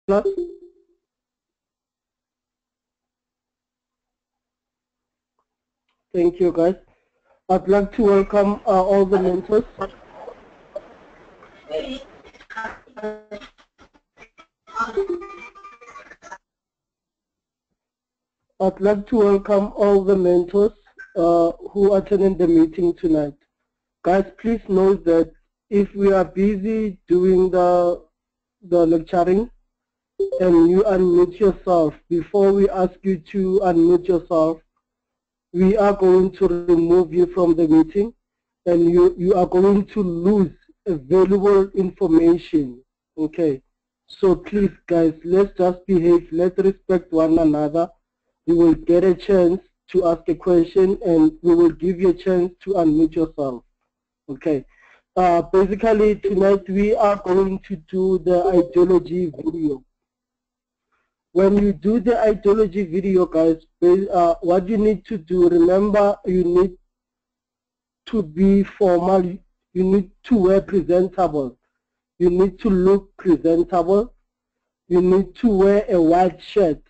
class? Thank you, guys. I'd like to welcome all the mentors. I'd like to welcome all the mentors who attended the meeting tonight. Guys, please note that if we are busy doing the lecturing and you unmute yourself, before we ask you to unmute yourself, we are going to remove you from the meeting and you are going to lose valuable information. Okay, so please guys, let's just behave, let's respect one another. You will get a chance to ask a question and we will give you a chance to unmute yourself. Okay, basically tonight we are going to do the ideology video. When you do the ideology video, guys, what you need to do, remember, you need to be formal, you need to wear presentable, you need to look presentable, you need to wear a white shirt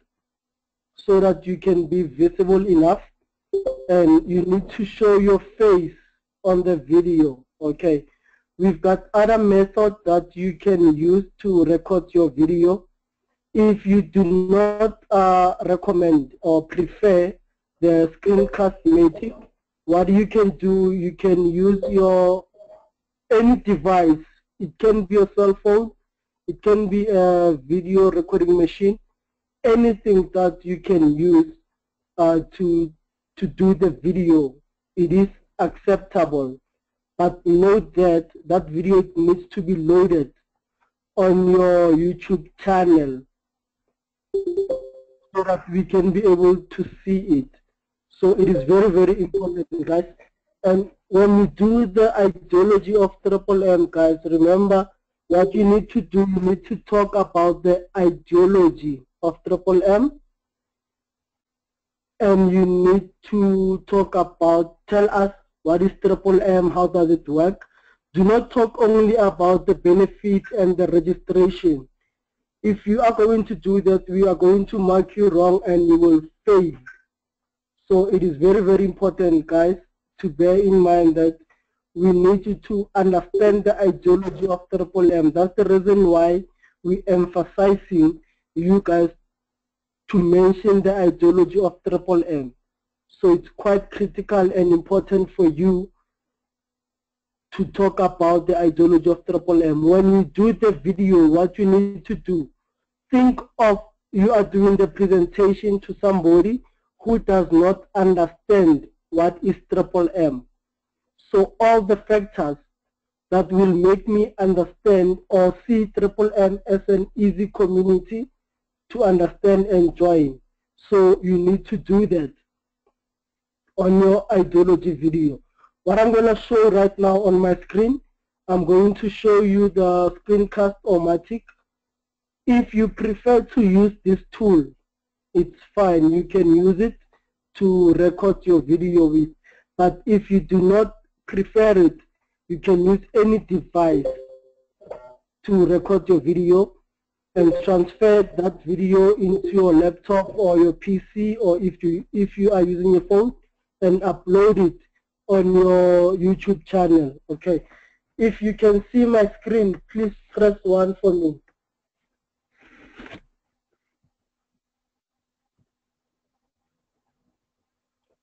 so that you can be visible enough, and you need to show your face on the video. Okay, we've got other methods that you can use to record your video. If you do not recommend or prefer the screencast-matic, what you can do, you can use your any device. It can be a cell phone, it can be a video recording machine, anything that you can use to do the video. It is acceptable, but note that that video needs to be loaded on your YouTube channel so that we can be able to see it. So it is very, very important, guys. And when we do the ideology of Triple M, guys, remember what you need to do, you need to talk about the ideology of Triple M, and you need to talk about, tell us what is Triple M, how does it work. Do not talk only about the benefits and the registration. If you are going to do that, we are going to mark you wrong and you will fail. So it is very, very important, guys, to bear in mind that we need you to understand the ideology of Triple M. That's the reason why we emphasizing you guys to mention the ideology of Triple M. So it's quite critical and important for you to talk about the ideology of Triple M. When you do the video, what you need to do, think of you are doing the presentation to somebody who does not understand what is Triple M. So all the factors that will make me understand or see Triple M as an easy community to understand and join. So you need to do that on your ideology video. What I'm going to show right now on my screen, I'm going to show you the Screencast-O-Matic. If you prefer to use this tool, it's fine. You can use it to record your video with. But if you do not prefer it, you can use any device to record your video and transfer that video into your laptop or your PC, or if you are using your phone, and upload it on your YouTube channel. Okay. If you can see my screen, please press 1 for me.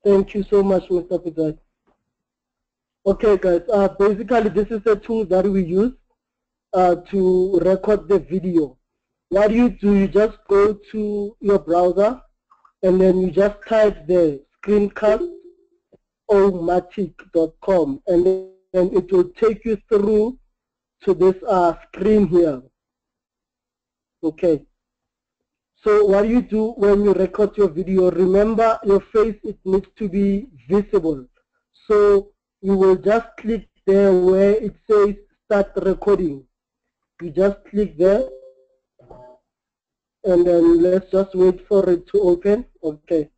Thank you so much, Mr. Pizai. Okay, guys, basically this is a tool that we use to record the video. What you do, you just go to your browser and then you just type the screencast-o-matic.com, and then it will take you through to this screen here. Okay. So what you do when you record your video, remember your face, it needs to be visible. So you will just click there where it says start recording. You just click there and then let's just wait for it to open. Okay.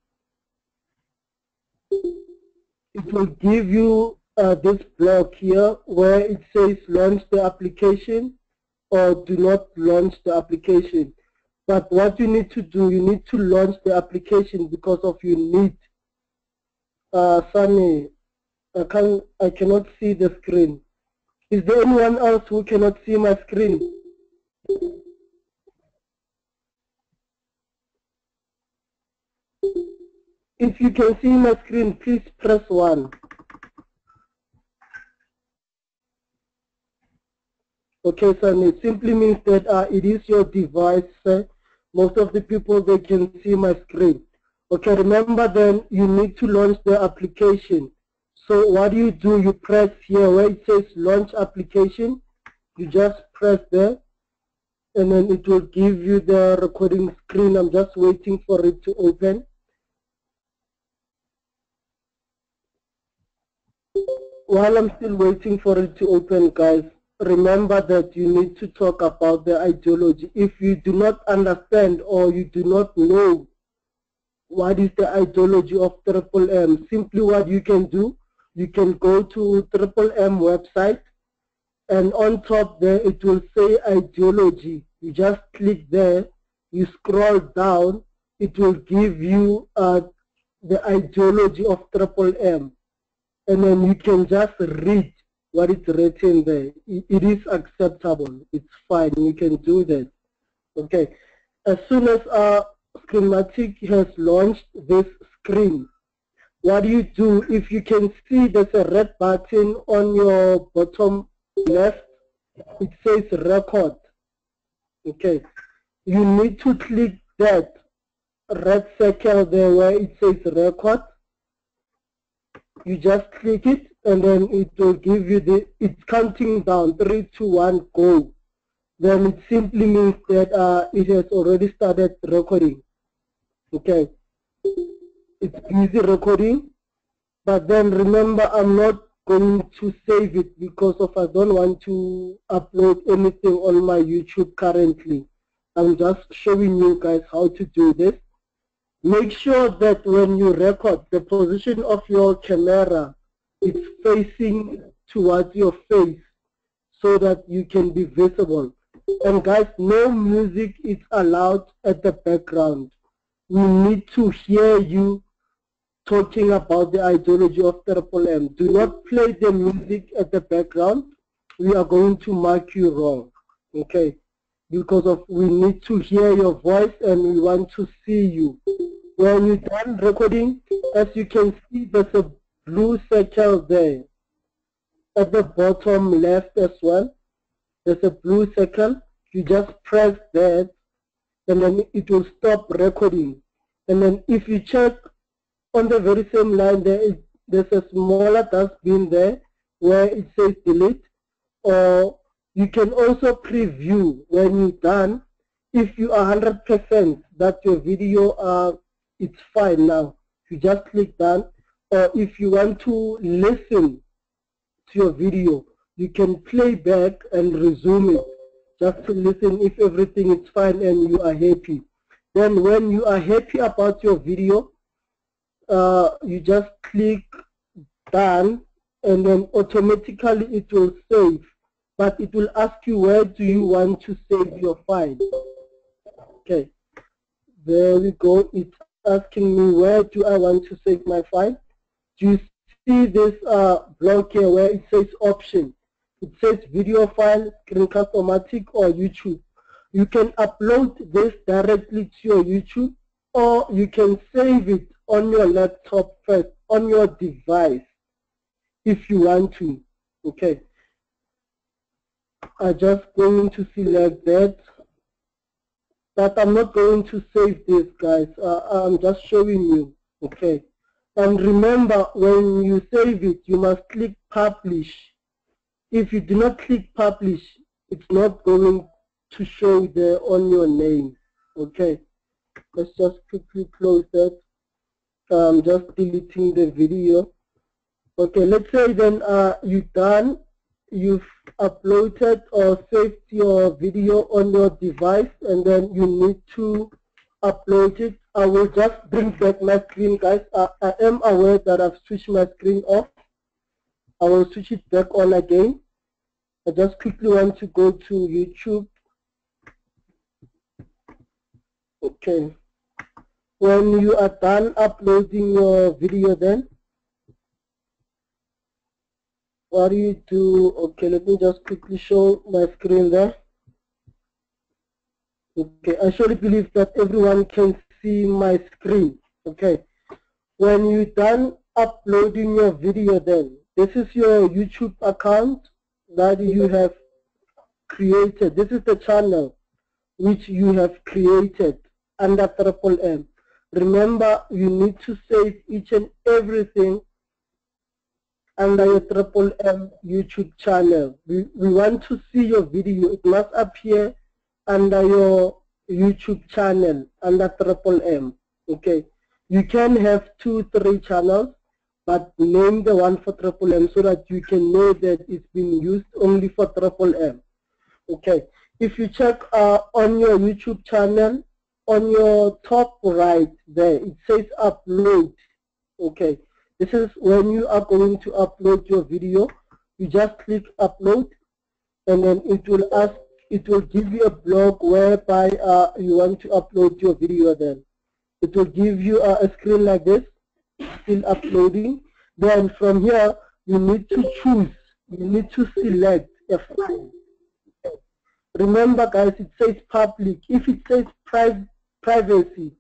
It will give you this block here where it says launch the application or do not launch the application. But what you need to do, you need to launch the application because of you need. Sunny, I cannot see the screen. Is there anyone else who cannot see my screen? If you can see my screen, please press 1. Okay, Sunny, it simply means that it is your device. Most of the people, they can see my screen. Okay, remember then you need to launch the application. So what do? You press here where it says launch application. You just press there and then it will give you the recording screen. I'm just waiting for it to open. While I'm still waiting for it to open, guys, remember that you need to talk about the ideology. If you do not understand or you do not know what is the ideology of Triple M, simply what you can do, you can go to Triple M website, and on top there it will say ideology. You just click there, you scroll down, it will give you the ideology of Triple M, and then you can just read what is written there. It is acceptable, it's fine, you can do that. Okay, as soon as Screenmatic has launched this screen, what do you do? If you can see there's a red button on your bottom left, it says record. Okay, you need to click that red circle there where it says record. You just click it and then it will give you it's counting down 3, 2, 1, go. Then it simply means that it has already started recording. Okay, it's busy recording, but then remember, I'm not going to save it because I don't want to upload anything on my YouTube currently. I'm just showing you guys how to do this. Make sure that when you record, the position of your camera is facing towards your face so that you can be visible. And guys, no music is allowed at the background. We need to hear you talking about the ideology of Triple M. Do not play the music at the background. We are going to mark you wrong, okay? Because we need to hear your voice and we want to see you. When you're done recording, as you can see, there's a blue circle there. At the bottom left as well, there's a blue circle. You just press that and then it will stop recording. And then if you check on the very same line, there's a smaller dustbin there where it says delete, or you can also preview when you're done. If you are 100% that your video it's fine now, you just click done. Or if you want to listen to your video, you can play back and resume it just to listen if everything is fine and you are happy. Then when you are happy about your video, you just click done and then automatically it will save, but it will ask you where do you want to save your file. Okay, there we go. It's asking me where do I want to save my file. Do you see this block here where it says option? It says video file, Screencast-O-Matic, or YouTube. You can upload this directly to your YouTube, or you can save it on your laptop first, on your device, if you want to. Okay, I'm just going to select that, but I'm not going to save this, guys. I'm just showing you. Okay, and remember, when you save it, you must click publish. If you do not click publish, it's not going to show there on your name. Okay, let's just quickly close that. I'm just deleting the video. Okay, let's say then you're done, you've uploaded or saved your video on your device, and then you need to upload it. I will just bring back my screen, guys. I am aware that I've switched my screen off. I will switch it back on again. I just quickly want to go to YouTube. Okay. When you are done uploading your video, then what do you do? Okay, let me just quickly show my screen there. Okay, I surely believe that everyone can see my screen. Okay, when you're done uploading your video, then this is your YouTube account that you have created. This is the channel which you have created under Triple M. Remember, you need to save each and everything under your Triple M YouTube channel. We want to see your video. It must appear under your YouTube channel under Triple M. Okay, you can have 2-3 channels, but name the one for Triple M so that you can know that it's been used only for Triple M. Okay, if you check on your YouTube channel, on your top right there, it says upload. Okay, this is when you are going to upload your video. You just click upload, and then it will give you a block whereby you want to upload your video. Then it will give you a screen like this, still uploading. Then from here, you need to choose, you need to select a file. Remember guys, it says public. If it says privacy,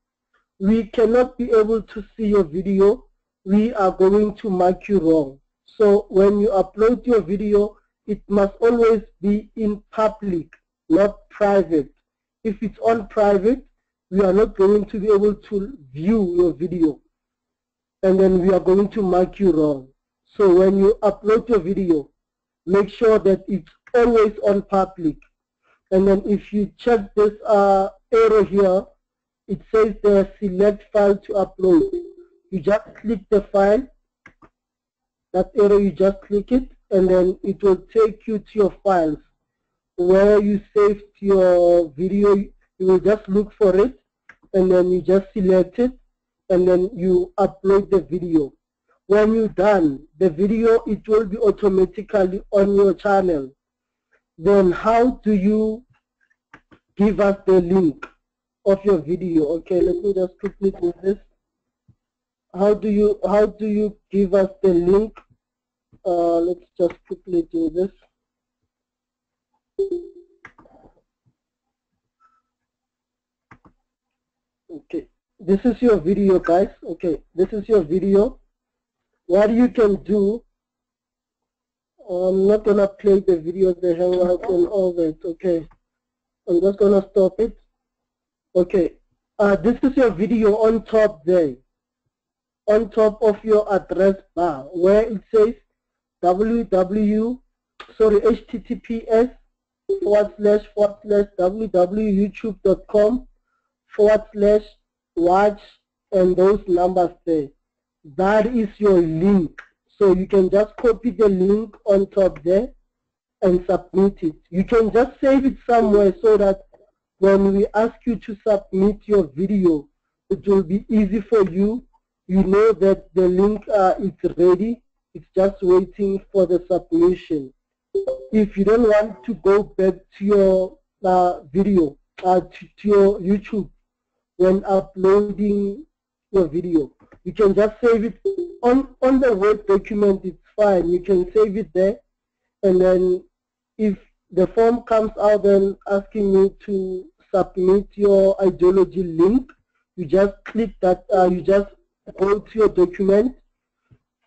we cannot be able to see your video. We are going to mark you wrong. So when you upload your video, it must always be in public, not private. If it's on private, we are not going to be able to view your video, and then we are going to mark you wrong. So when you upload your video, make sure that it's always on public. And then if you check this arrow here, it says the select file to upload. You just click the file, that arrow, you just click it, and then it will take you to your files where you saved your video. You will just look for it, and then you just select it, and then you upload the video. When you're done, the video, it will be automatically on your channel. Then how do you give us the link of your video? Okay, let me just quickly do this. How do you give us the link? Let's just quickly do this. Okay, this is your video guys. Okay, this is your video. What you can do, I'm not gonna play the video, the hangout and all that. Okay, I'm just gonna stop it. Okay, this is your video on top there, on top of your address bar, where it says https://www.youtube.com/watch and those numbers there. That is your link. So you can just copy the link on top there and submit it. You can just save it somewhere so that when we ask you to submit your video, it will be easy for you. You know that the link is ready. It's just waiting for the submission. If you don't want to go back to your video, to your YouTube when uploading your video, you can just save it on the Word document. It's fine. You can save it there, and then if the form comes out then asking you to submit your ideology link, you just click that, you just go to your document,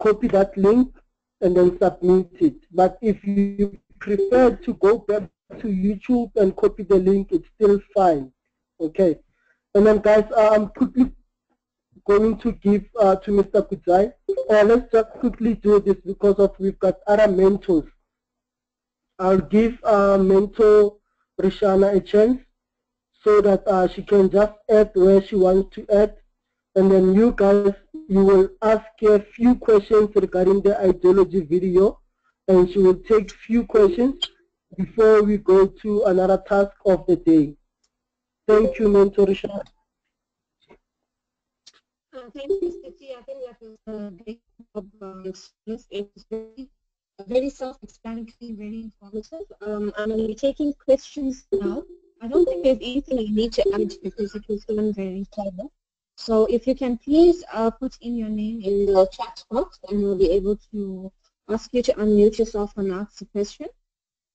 copy that link, and then submit it. But if you prefer to go back to YouTube and copy the link, it's still fine. Okay. And then guys, I'm quickly going to give to Mr. Kudzai. Let's just quickly do this because we've got other mentors. I'll give mentor Rishana a chance so that she can just add where she wants to add. And then you guys, you will ask her a few questions regarding the ideology video, and she will take few questions before we go to another task of the day. Thank you, Mentor Rishana. Thank you, Stacey. I think that was a great job. It was very self-explanatory, very informative. I'm going to be taking questions now. I don't think there's anything I need to add because it was done very clever. So if you can please put in your name in the chat box, and we'll be able to ask you to unmute yourself and ask a question.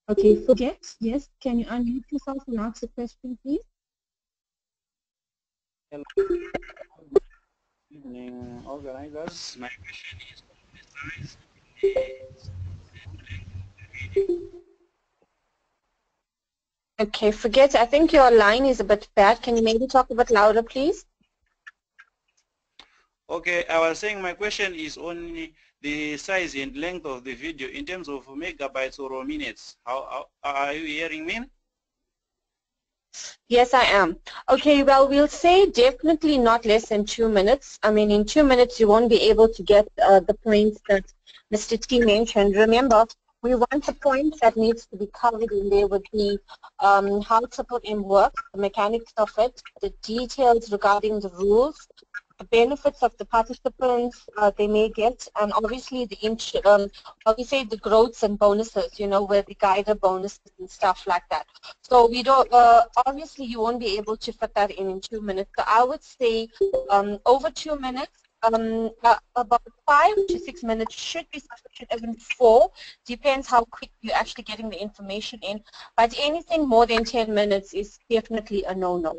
Okay, forget. Yes, can you unmute yourself and ask a question, please? Hello. Good evening, organizers. My question is Okay, forget. I think your line is a bit bad. Can you maybe talk a bit louder, please? okay, I was saying my question is on the size and length of the video in terms of megabytes or minutes. How are you hearing me? Yes, I am. Okay, well, we'll say definitely not less than 2 minutes. I mean, in 2 minutes, you won't be able to get the points that Mr. T mentioned. Remember, we want the points that needs to be covered in there would be how Triple M works, the mechanics of it, the details regarding the rules, the benefits of the participants they may get, and obviously obviously the growths and bonuses, you know, where the guider bonuses and stuff like that. So we don't, obviously you won't be able to fit that in 2 minutes. So I would say over 2 minutes, about 5 to 6 minutes should be sufficient, even 4, depends how quick you're actually getting the information in. But anything more than 10 minutes is definitely a no-no.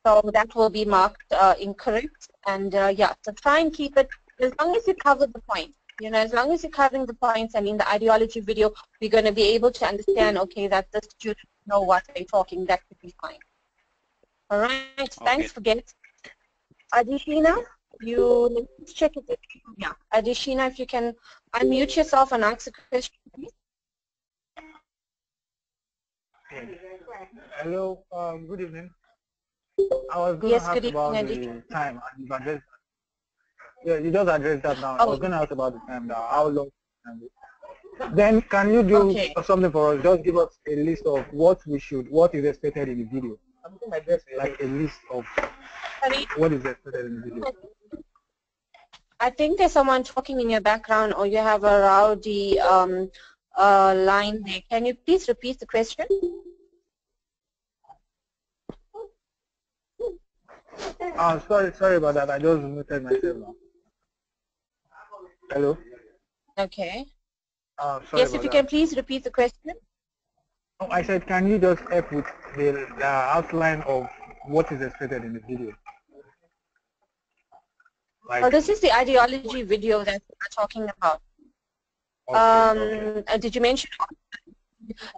So that will be marked incorrect. And yeah, so try and keep it, as long as you cover the points. You know, as long as you're covering the points, and in the ideology video, we're going to be able to understand, okay, that the students know what they're talking, that could be fine. All right, okay. Thanks, forget. Adishina, let's check it. Yeah, Adishina, if you can unmute yourself and ask a question, please. Hello, good evening. I was going to ask about the time, and you've addressed. Yeah, you just addressed that now. I was going to ask about the time now. How long? Then can you do something for us? Just give us a list of what is expected in the video. Like a list of what is expected in the video. I think there's someone talking in your background, or you have a rowdy line there. Can you please repeat the question? Sorry about that. I just muted myself now. Hello? Okay. Sorry yes, if you can please repeat the question. Oh, I said, can you just help with the outline of what is expected in the video? Like, oh, this is the ideology video that we're talking about. Okay, did you mention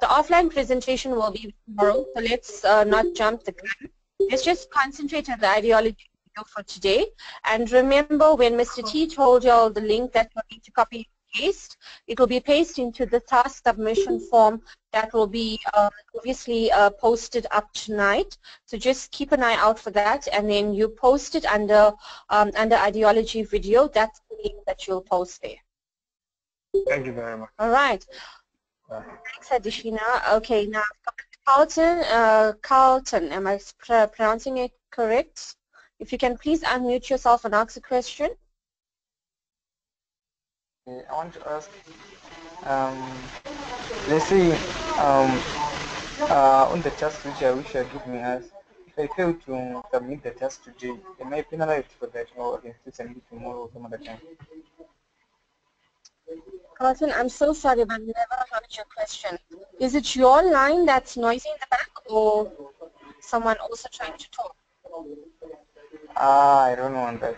the offline presentation will be tomorrow? So let's not jump the gun. Let's just concentrate on the ideology video for today. And remember, when Mr. T told you all the link that you need to copy and paste, it will be pasted into the task submission form that will be obviously posted up tonight. So just keep an eye out for that, and then you post it under ideology video. That's the link that you'll post there. Thank you very much. All right. Thanks, Adishina. Okay, now Carlton, am I pronouncing it correct? If you can please unmute yourself and ask a question. I want to ask, let's say on the task which you are giving us, if I fail to submit the task today, am I penalized for that, or I can still submit tomorrow or some other time? Carlton, I'm so sorry, but I never heard your question. Is it your line that's noisy in the back, or someone also trying to talk? I don't want that.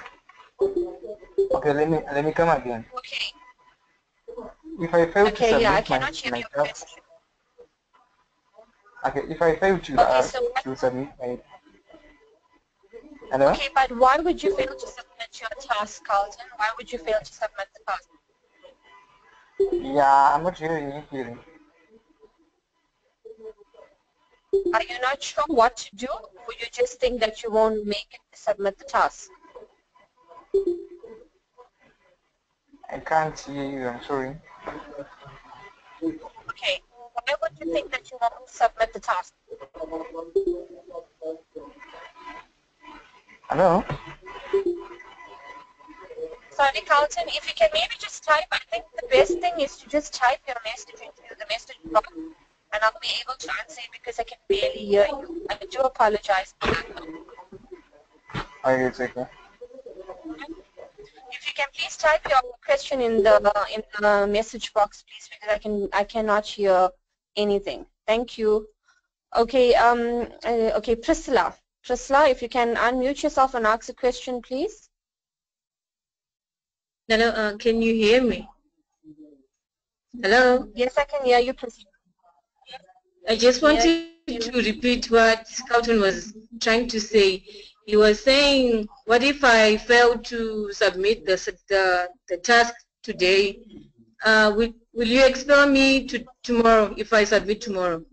Okay, let me come again. Okay. If I fail to submit I cannot hear your question. Okay, if I fail to to submit my. Hello? Okay, but why would you fail to submit your task, Carlton? Why would you fail to submit the task? Yeah, I'm not hearing you clearly. Are you not sure what to do, or you just think that you won't make it to submit the task? I can't hear you, I'm sorry. Okay, why would you think that you won't submit the task? Hello? Sorry, Carlton, if you can maybe just type, I think the best thing is to just type your message into the message box, and I'll be able to answer it because I can barely hear you. I do apologize for that. It's okay. If you can please type your question in the message box, please, because I cannot hear anything. Thank you. Okay. Okay, Priscilla. Priscilla, if you can unmute yourself and ask a question, please. Hello. Can you hear me? Hello. Yes, I can hear you, Priscilla. I just wanted to repeat what Scouten was trying to say. He was saying, what if I fail to submit the task today? Will you expel me to tomorrow if I submit tomorrow?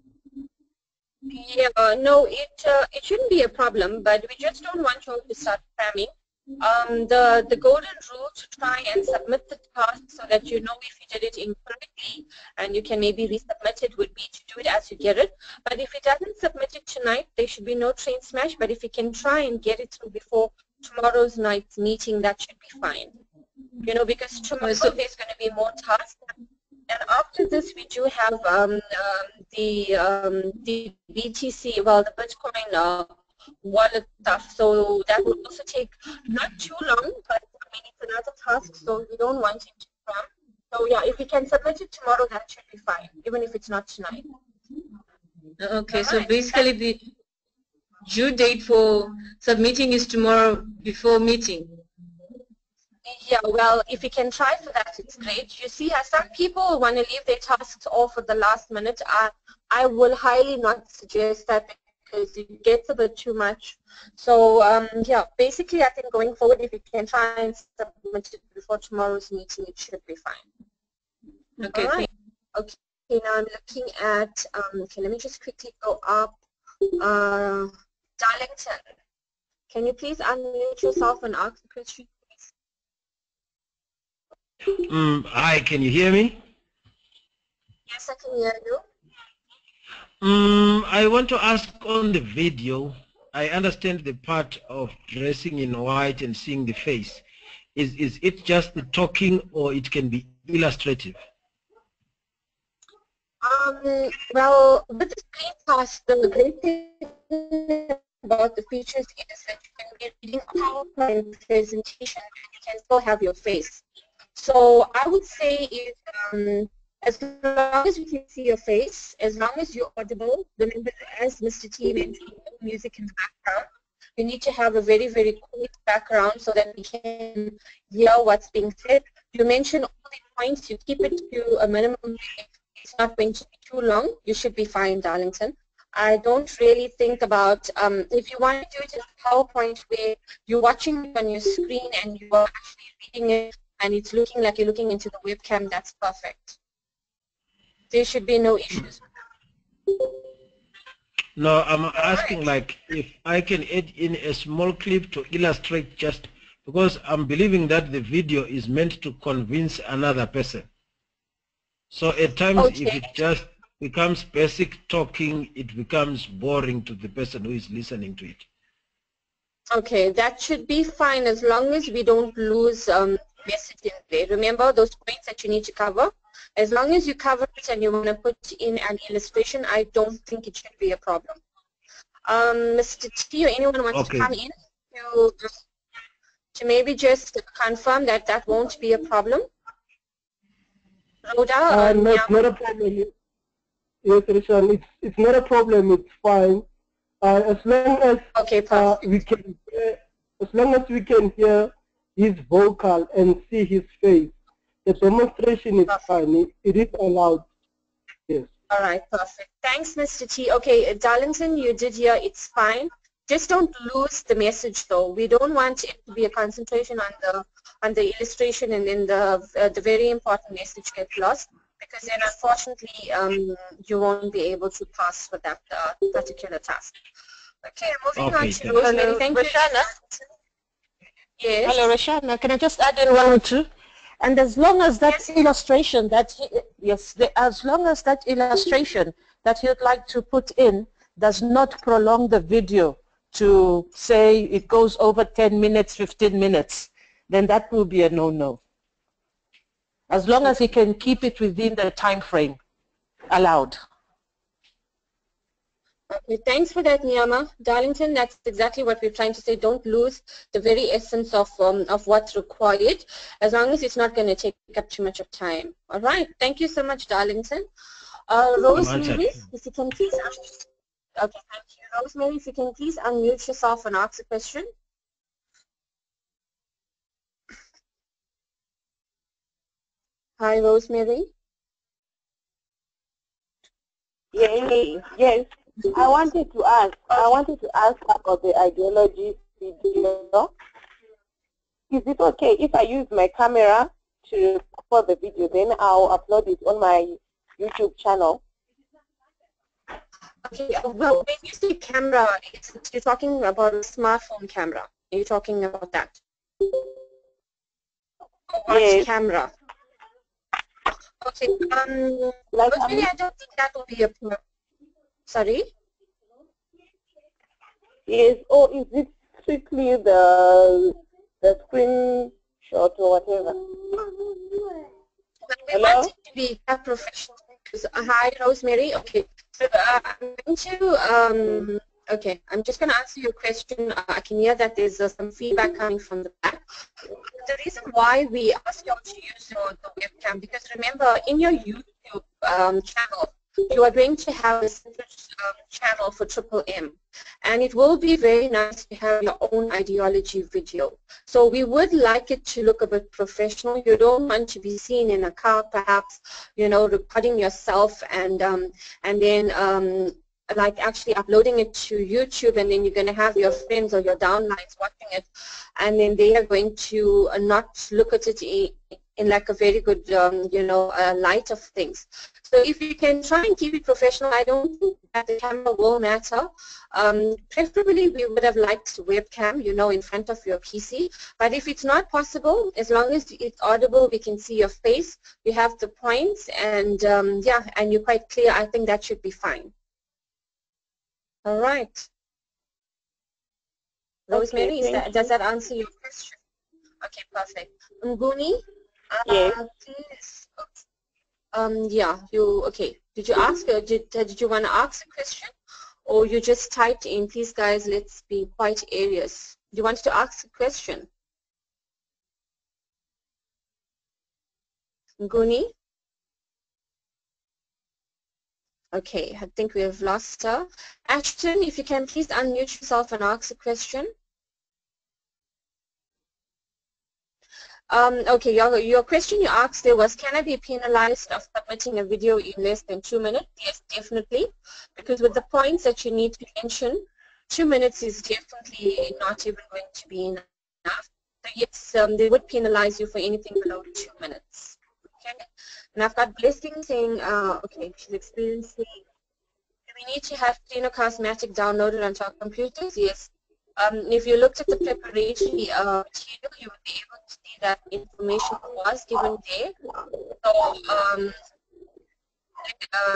Yeah, no, it shouldn't be a problem, but we just don't want you to start spamming. The golden rule to try and submit the task so that you know if you did it incorrectly and you can maybe resubmit it would be to do it as you get it. But if it doesn't submit it tonight, there should be no train smash. But if you can try and get it through before tomorrow's night's meeting, that should be fine. You know, because tomorrow there's going to be more tasks. And after this, we do have the BTC, well, the Bitcoin wallet stuff. So that will also take not too long, but I mean, it's another task, so we don't want it to come. So yeah, if you can submit it tomorrow, that should be fine, even if it's not tonight. Okay, so basically the due date for submitting is tomorrow before meeting. Yeah, well, if you can try for that, it's great. You see, some people want to leave their tasks off at the last minute. I will highly not suggest that because it gets a bit too much. So, yeah, basically, I think going forward, if you can try and submit it before tomorrow's meeting, it should be fine. Okay. All right. Okay, now I'm looking at, okay, let me just quickly go up. Darlington, can you please unmute yourself and ask the question? Hi, can you hear me? Yes, I can hear you. I want to ask on the video, I understand the part of dressing in white and seeing the face. Is it just the talking or it can be illustrative? Well, with the screencast, the great thing about the features is that you can be reading PowerPoint presentation and you can still have your face. So I would say as long as we can see your face, as long as you're audible, remember as Mr. T mentioned, music in the background, you need to have a very, very quiet background so that we can hear what's being said. You mentioned all the points, you keep it to a minimum, it's not going to be too long, you should be fine, Darlington. I don't really think about, if you want to do it in PowerPoint where you're watching it on your screen and you are actually reading it, and it's looking like you're looking into the webcam, that's perfect. There should be no issues. No, I'm asking like if I can add in a small clip to illustrate just because I'm believing that the video is meant to convince another person. So at times if it just becomes basic talking, it becomes boring to the person who is listening to it. Okay, that should be fine as long as we don't lose message in there. Remember those points that you need to cover. As long as you cover it and you want to put in an illustration, I don't think it should be a problem. Mr. T or anyone wants to come in to maybe just confirm that that won't be a problem? Rhoda? No, it's not a problem. Yes, Rishan, it's not a problem. It's fine. As long as we can, as long as we can hear his vocal and see his face, the demonstration is fine. It is allowed. Yes. All right, perfect. Thanks, Mr. T. Okay, Darlington, you did hear. It's fine. Just don't lose the message, though. We don't want it to be a concentration on the illustration, and then the very important message gets lost, because then unfortunately you won't be able to pass for that particular task. Okay, moving on to Rosemary. Thank you, Rashana. Yes. Hello, Rashana. Can I just add in one or two? And as long as that illustration as long as that illustration that you'd like to put in does not prolong the video to say it goes over 10 minutes, 15 minutes, then that will be a no-no. As long as you can keep it within the time frame allowed. Okay, thanks for that, Niyama. Darlington, that's exactly what we're trying to say. Don't lose the very essence of what's required, as long as it's not going to take up too much of time. All right, thank you so much, Darlington. Rosemary, if you can please okay, thank you. Rosemary, if you can please unmute yourself and ask a question. Hi, Rosemary. Yes. I wanted to ask about the ideology video. Is it okay if I use my camera to record the video, then I'll upload it on my YouTube channel? Okay, well, when you say camera, you're talking about a smartphone camera. Are you talking about that? Yes. Camera. Okay, like Rosemary, I don't think that will be a problem. Sorry? Yes, or is it strictly the screenshot or whatever? But we want it to be a professional. Hi, Rosemary. Okay, so I'm going to, okay, I'm just going to answer your question. I can hear that there's some feedback coming from the back. The reason why we ask you to use the webcam, because remember, in your YouTube channel, you are going to have a separate channel for Triple M, and it will be very nice to have your own ideology video. So we would like it to look a bit professional. You don't want to be seen in a car, perhaps, you know, recording yourself and then like actually uploading it to YouTube, and then you're going to have your friends or your downlines watching it, and then they are going to not look at it in like a very good, you know, light of things. So if you can try and keep it professional, I don't think that the camera will matter. Preferably, we would have liked webcam, you know, in front of your PC. But if it's not possible, as long as it's audible, we can see your face, you have the points, and yeah, and you're quite clear, I think that should be fine. All right. Rosemary, Okay, does that answer your question? Okay, perfect. Nguni, yes. please. Yeah, okay. Did you ask, did you want to ask a question? Or you just typed in, please guys, let's be quite areas. You wanted to ask a question? Nguni? Okay, I think we have lost her. Ashton, if you can please unmute yourself and ask a question. Okay, your question you asked there was, can I be penalized of submitting a video in less than 2 minutes? Yes, definitely. Because with the points that you need to mention, 2 minutes is definitely not even going to be enough. So yes, they would penalize you for anything below 2 minutes. Okay. And I've got Blessing saying, okay, she's experiencing, do we need to have Cleanocastmatic downloaded onto our computers? Yes. If you looked at the preparatory material, you would be able to see that information was given there. So,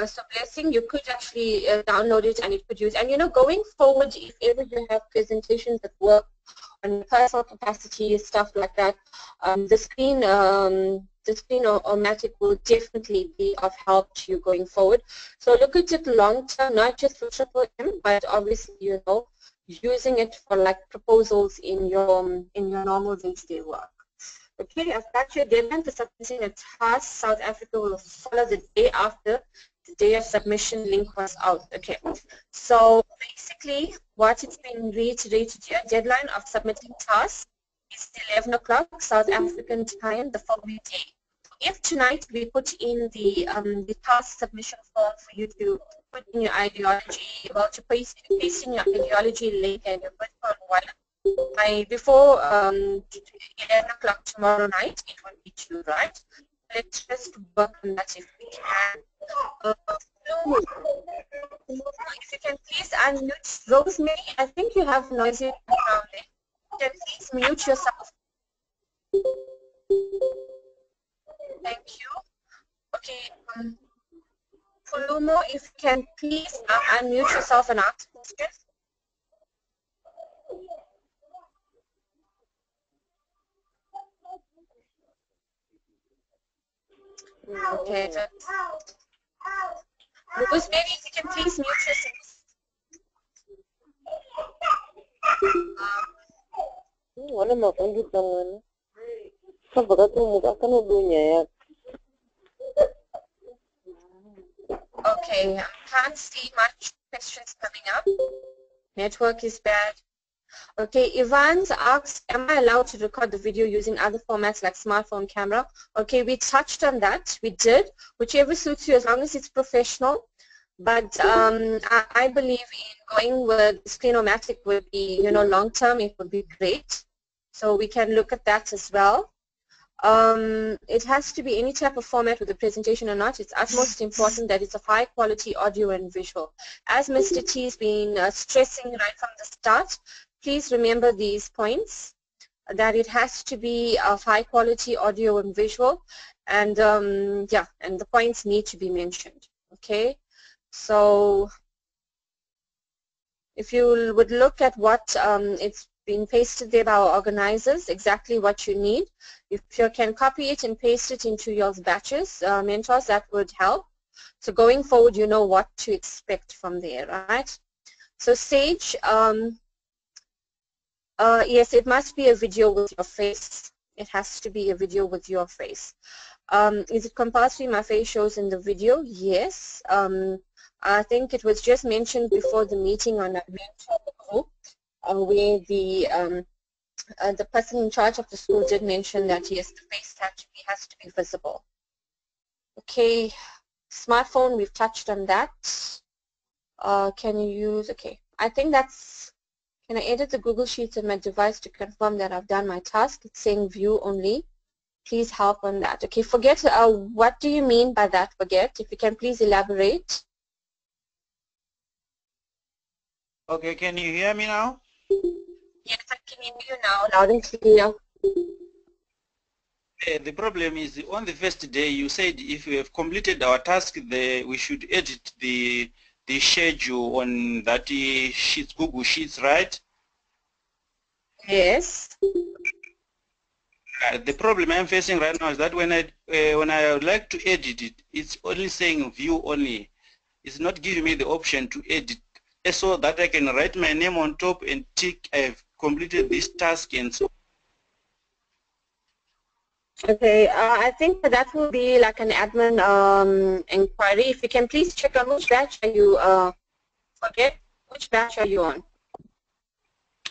so Blessing, you could actually download it and it could use. And you know, going forward, if ever you have presentations at work on personal capacity, stuff like that, the screen-o-matic will definitely be of help to you going forward. So look at it long term, not just for Triple M, but obviously, you know, using it for like proposals in your normal day-to-day work. Okay, I've got your deadline for submitting a task. South Africa will follow the day after the day of submission link was out. Okay, so basically what it's been reiterated here, deadline of submitting tasks is 11 o'clock South African time the following day. If tonight we put in the task submission form for you to put in your ideology, well, to paste in your ideology link and your virtual wallet, by before 11 o'clock tomorrow night, it will be due, right? Let's just work on that if we can. If you can please unmute Rosemary, I think you have noisy background there. Can you please mute yourself? Thank you. Okay. Fulumo, if you can please unmute yourself and ask questions. Okay. Rosemary, if you can please mute yourself. Okay, I can't see much questions coming up. Network is bad. Okay, Ivan's asked, am I allowed to record the video using other formats like smartphone camera? Okay, we touched on that. We did. Whichever suits you as long as it's professional. But I believe in going with Screen-O-Matic would be, long term, it would be great. So we can look at that as well. It has to be any type of format with a presentation or not. It's utmost important that it's of high quality audio and visual. As Mr. T has been stressing right from the start, please remember these points, that it has to be of high quality audio and visual, and yeah, and the points need to be mentioned. Okay, so if you would look at what it's been pasted there by our organizers, exactly what you need. If you can copy it and paste it into your batches, mentors, that would help. So going forward, you know what to expect from there, right? So Sage, yes, it must be a video with your face. It has to be a video with your face. Is it compulsory my face shows in the video? Yes. I think it was just mentioned before the meeting on a mentor group, where the person in charge of the school did mention that yes, the face has to be visible. Okay, smartphone, we've touched on that. Can you use, okay, I think that's, can I edit the Google Sheets on my device to confirm that I've done my task? It's saying view only. Please help on that. Okay, forget, what do you mean by that, forget? If you can please elaborate. Okay, can you hear me now? Yes, I can hear you now, loud and clear. The problem is on the first day you said if we have completed our task, we should edit the schedule on that sheets, Google Sheets, right? Yes. The problem I'm facing right now is that when I would like to edit it, it's only saying view only. It's not giving me the option to edit, so that I can write my name on top and tick I've completed this task and so. Okay, I think that will be like an admin inquiry. If you can please check on which batch are you, forget, which batch are you on?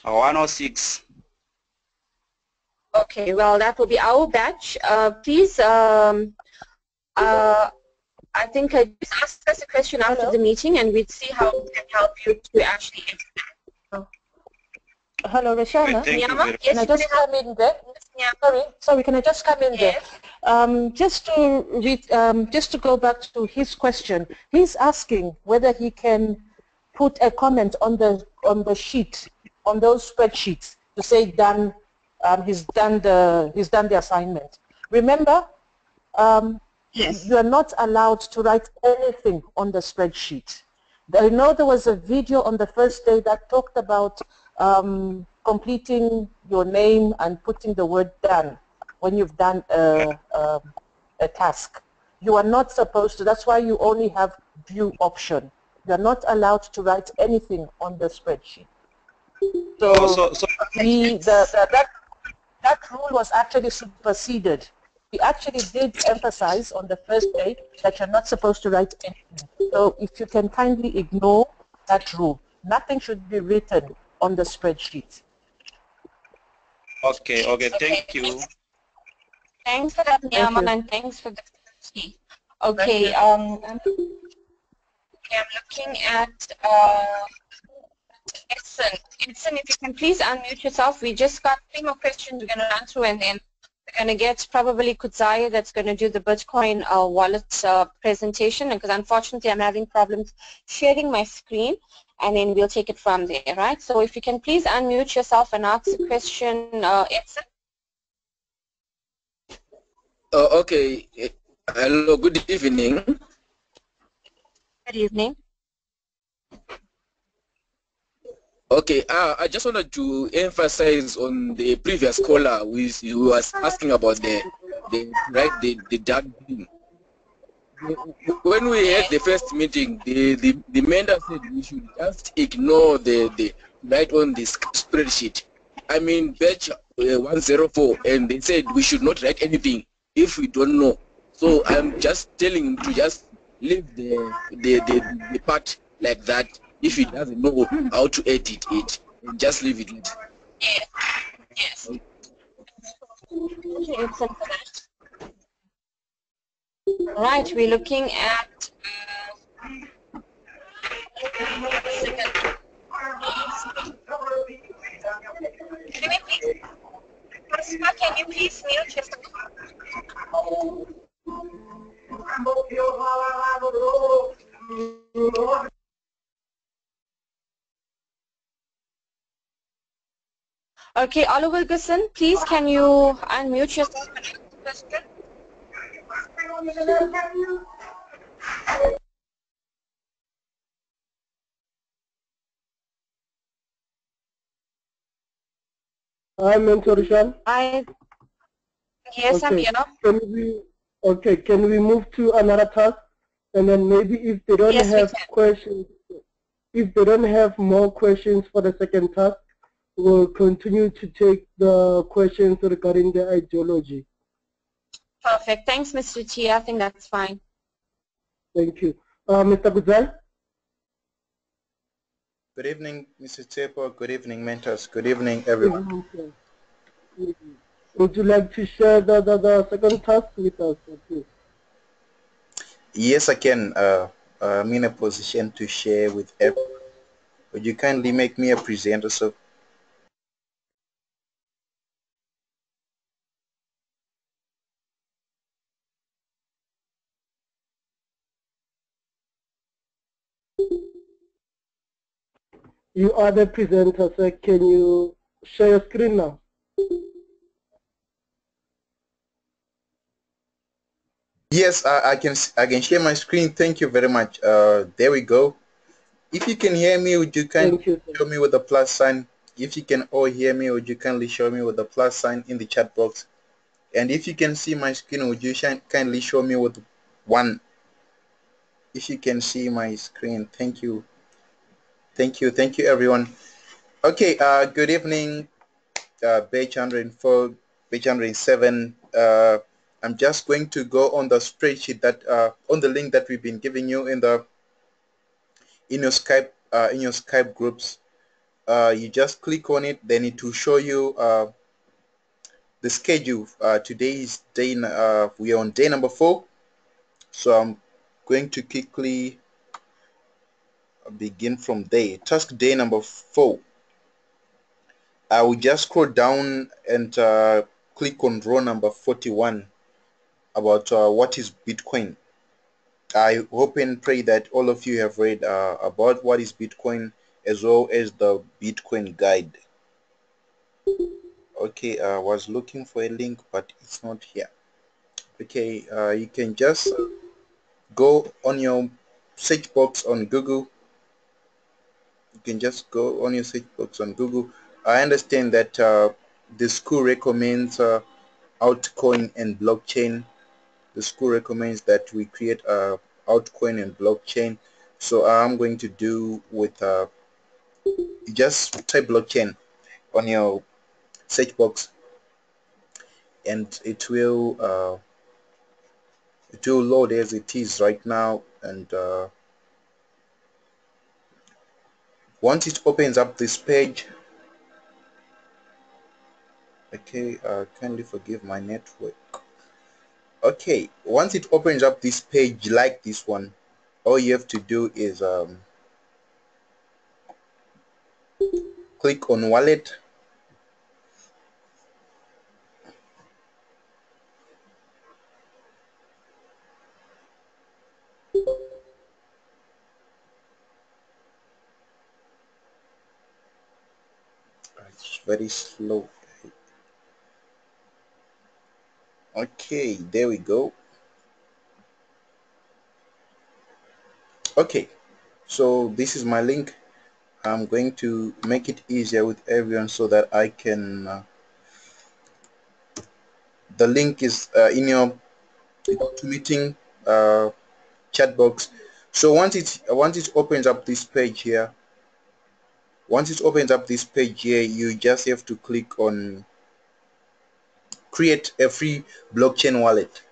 106. Okay, well that will be our batch. Please, I think just ask us a question after the meeting and we'd see how we can help you to actually answer. Hello, Rashana. Yes, can I just come in there? Sorry, can I just come in there? Just to go back to his question, he's asking whether he can put a comment on the sheet, on those spreadsheets, to say done. He's done the assignment. Remember, yes, you are not allowed to write anything on the spreadsheet. I know there was a video on the first day that talked about completing your name and putting the word done when you've done a task. You are not supposed to. That's why you only have view option. You are not allowed to write anything on the spreadsheet. So, that rule was actually superseded. We actually did emphasize on the first day that you're not supposed to write anything. So if you can kindly ignore that rule, nothing should be written on the spreadsheet. Okay, thank you. Thanks for that, Nyaman, and thanks for the clarity. Okay, I'm looking at Edson. Edson, if you can please unmute yourself. We just got 3 more questions we're going to run through, and then we're going to get probably Kudzaya that's going to do the Bitcoin wallet presentation, because unfortunately I'm having problems sharing my screen, and then we'll take it from there, right? So if you can please unmute yourself and ask the question, Edson. Okay. Hello, good evening. Good evening. Okay, I just wanted to emphasize on the previous caller who was asking about the done thing. When we had the first meeting, the mentor said we should just ignore the right on this spreadsheet. I mean, batch 104, and they said we should not write anything if we don't know. So I'm just telling him to just leave the part like that. If he doesn't know how to edit it, and just leave it. Yes. Yes. Okay, it's that. Right, we're looking at can you please mute yourself? Okay, Oliver Gusson, please can you unmute yourself and ask the question? Hi, Mentor Rishan. Yes, okay. I'm here. Can we move to another task? And then maybe if they don't have questions, if they don't have more questions for the second task, we'll continue to take the questions regarding the ideology. Perfect. Thanks, Mr. T. I think that's fine. Thank you. Mr. Guzal? Good evening, Mr. Tepo. Good evening, mentors. Good evening, everyone. Would you like to share the second task with us, please? Yes, I can. I'm in a position to share with everyone. Would you kindly make me a presenter, sir? You are the presenter, sir. Can you share your screen now? Yes, I can share my screen. Thank you very much. There we go. If you can hear me, would you kindly show me with the plus sign? If you can all hear me, would you kindly show me with the plus sign in the chat box? And if you can see my screen, would you kindly show me with 1? If you can see my screen, thank you. Thank you, everyone. Okay, good evening, batch 104, batch 107. I'm just going to go on the spreadsheet that on the link that we've been giving you in your Skype groups. You just click on it, then it will show you the schedule. Today is we are on day number 4, so I'm going to quickly begin from day. Task day number 4. I will just scroll down and click on row number 41 about what is Bitcoin. I hope and pray that all of you have read about what is Bitcoin as well as the Bitcoin guide. Okay, I was looking for a link, but it's not here. Okay, you can just go on your search box on Google. You can just go on your search box on Google. I understand that the school recommends altcoin and blockchain. The school recommends that we create altcoin and blockchain. So I'm going to do with just type blockchain on your search box, and it will load as it is right now. And once it opens up this page, okay, kindly forgive my network. Okay, once it opens up this page like this one, all you have to do is click on wallet. It's very slow. Okay, there we go. Okay, so this is my link. I'm going to make it easier with everyone so that I can the link is in your meeting chat box. So once it opens up this page here, you just have to click on create a free blockchain wallet.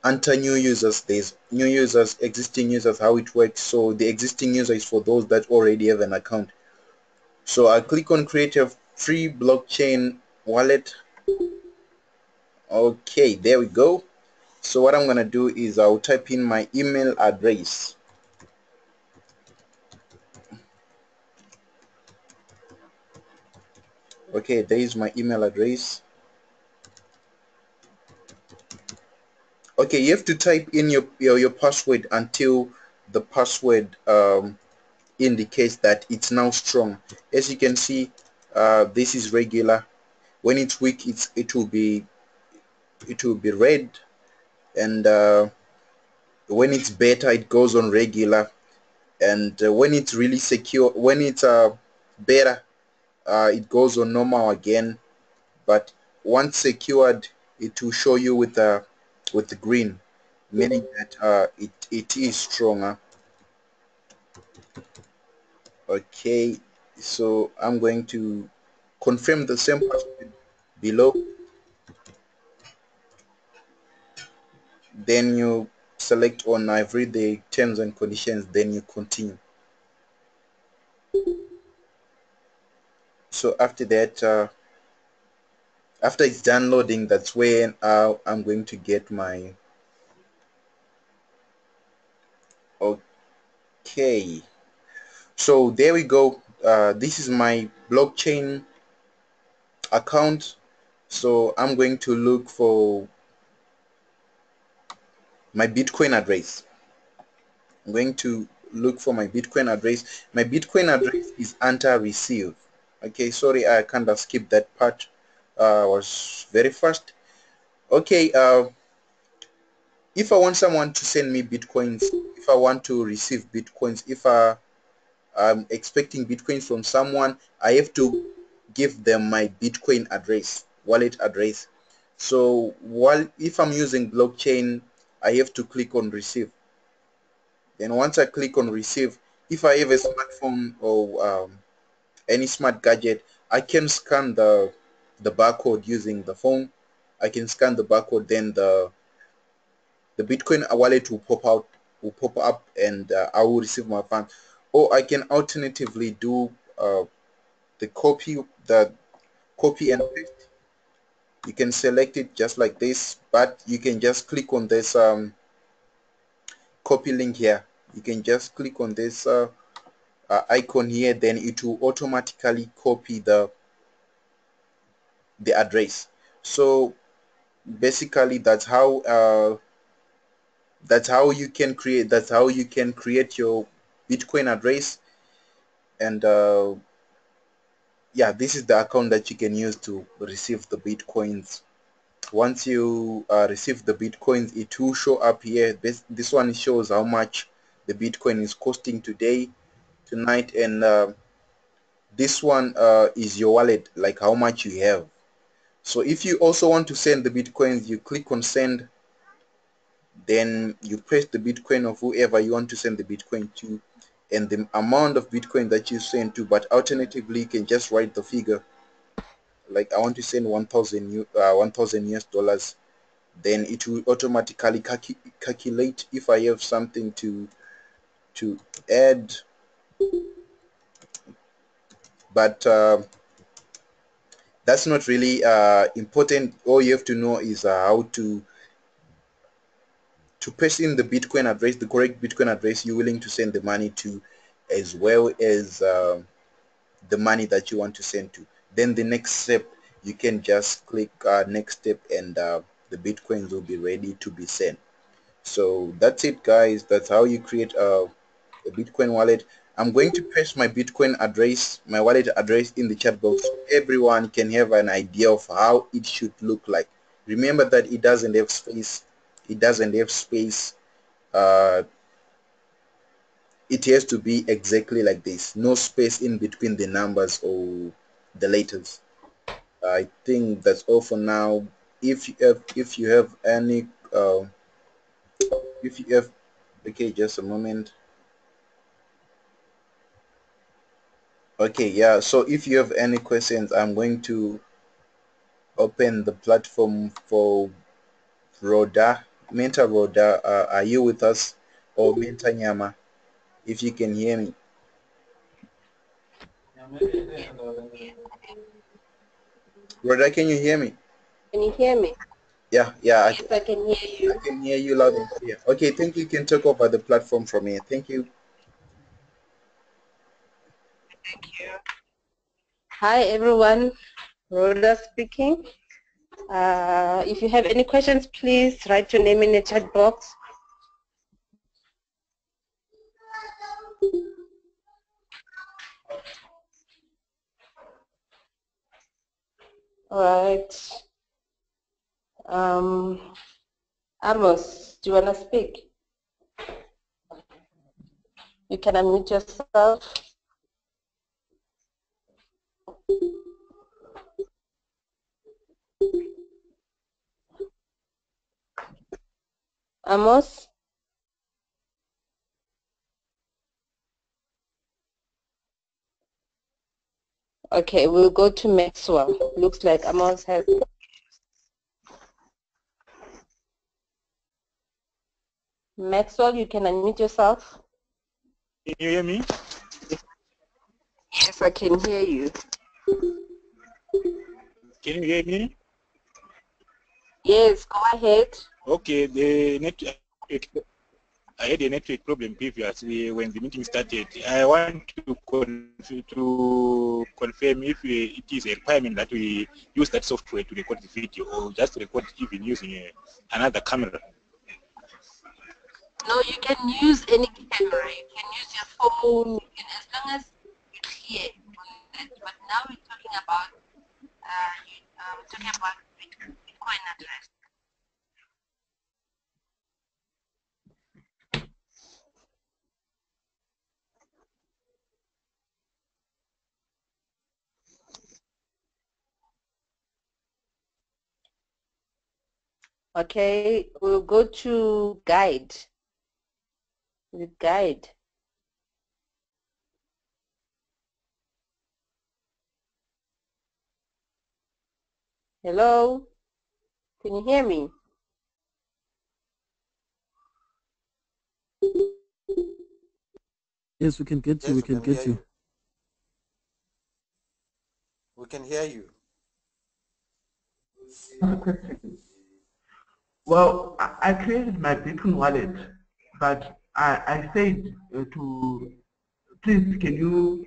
Enter new users. There's new users, existing users, how it works. So the existing user is for those that already have an account. So I click on create a free blockchain wallet. Okay, there we go. So what I'm gonna do is I'll type in my email address. Okay, there is my email address. Okay, you have to type in your password until the password indicates that it's now strong. As you can see, this is regular. When it's weak, it will be red, and when it's better, it goes on regular, and when it's really secure, when it's better, it goes on normal again. But once secured, it will show you with the green, meaning that it is stronger. Okay, so I'm going to confirm the same password below. Then you select on I've read the terms and conditions, then you continue. So after that, after it's done loading, that's when I'm going to get my okay. So there we go. This is my blockchain account. So I'm going to look for my Bitcoin address. I'm going to look for my Bitcoin address. My Bitcoin address is enter receive. Okay, sorry, I kind of skipped that part. Was very fast. Okay, if I want someone to send me Bitcoins, if I want to receive Bitcoins, if I'm expecting Bitcoins from someone, I have to give them my Bitcoin address, wallet address. So if I'm using blockchain, I have to click on receive. Then once I click on receive, if I have a smartphone or any smart gadget, I can scan the barcode using the phone. I can scan the barcode, then the Bitcoin wallet will pop up, and I will receive my funds. Or I can alternatively do the copy and paste. You can select it just like this, but you can just click on this copy link here. You can just click on this icon here, then it will automatically copy the address. So basically that's how you can create your Bitcoin address. And yeah, this is the account that you can use to receive the Bitcoins. Once you receive the Bitcoins, it will show up here. This one shows how much the Bitcoin is costing tonight, and this one is your wallet, like how much you have. So if you also want to send the Bitcoins, you click on send, then you press the Bitcoin of whoever you want to send the Bitcoin to and the amount of Bitcoin that you send to. But alternatively, you can just write the figure, like I want to send 1,000 US dollars. Then it will automatically calculate if I have something to add. But that's not really important. All you have to know is how to paste in the Bitcoin address, the correct Bitcoin address you're willing to send the money to, as well as the money that you want to send to. Then the next step, you can just click next step, and the Bitcoins will be ready to be sent. So that's it, guys. That's how you create a Bitcoin wallet. I'm going to paste my Bitcoin address, my wallet address, in the chat box so everyone can have an idea of how it should look like. Remember that it doesn't have space. It doesn't have space. It has to be exactly like this. No space in between the numbers or the letters. I think that's all for now. If you have any okay, just a moment. Okay, yeah, so if you have any questions, I'm going to open the platform for Rhoda. Mentor Rhoda, are you with us? Or Mentor Nyama, if you can hear me. Rhoda, can you hear me? Can you hear me? Yeah. Yes, I can hear you. I can hear you loud and clear. Okay, thank you. You can take over the platform from here. Thank you. Thank you. Hi, everyone. Rhoda speaking. If you have any questions, please write your name in the chat box. All right. Amos, do you want to speak? You can unmute yourself. Amos? Okay, we'll go to Maxwell. Looks like Amos has... Maxwell, you can unmute yourself. Can you hear me? Yes, I can hear you. Can you hear me? Yes, go ahead. Okay, the network, I had a network problem previously when the meeting started. I want to confirm if it is a requirement that we use that software to record the video or just record even using another camera. No, you can use any camera. You can use your phone, as long as you clear on that. But now we're talking about Bitcoin address. Okay, we'll go to guide. The guide. Hello? Can you hear me? Yes, we can get you. Yes, we can get you. We can hear you. Well, I created my Bitcoin wallet, but I said to, please can you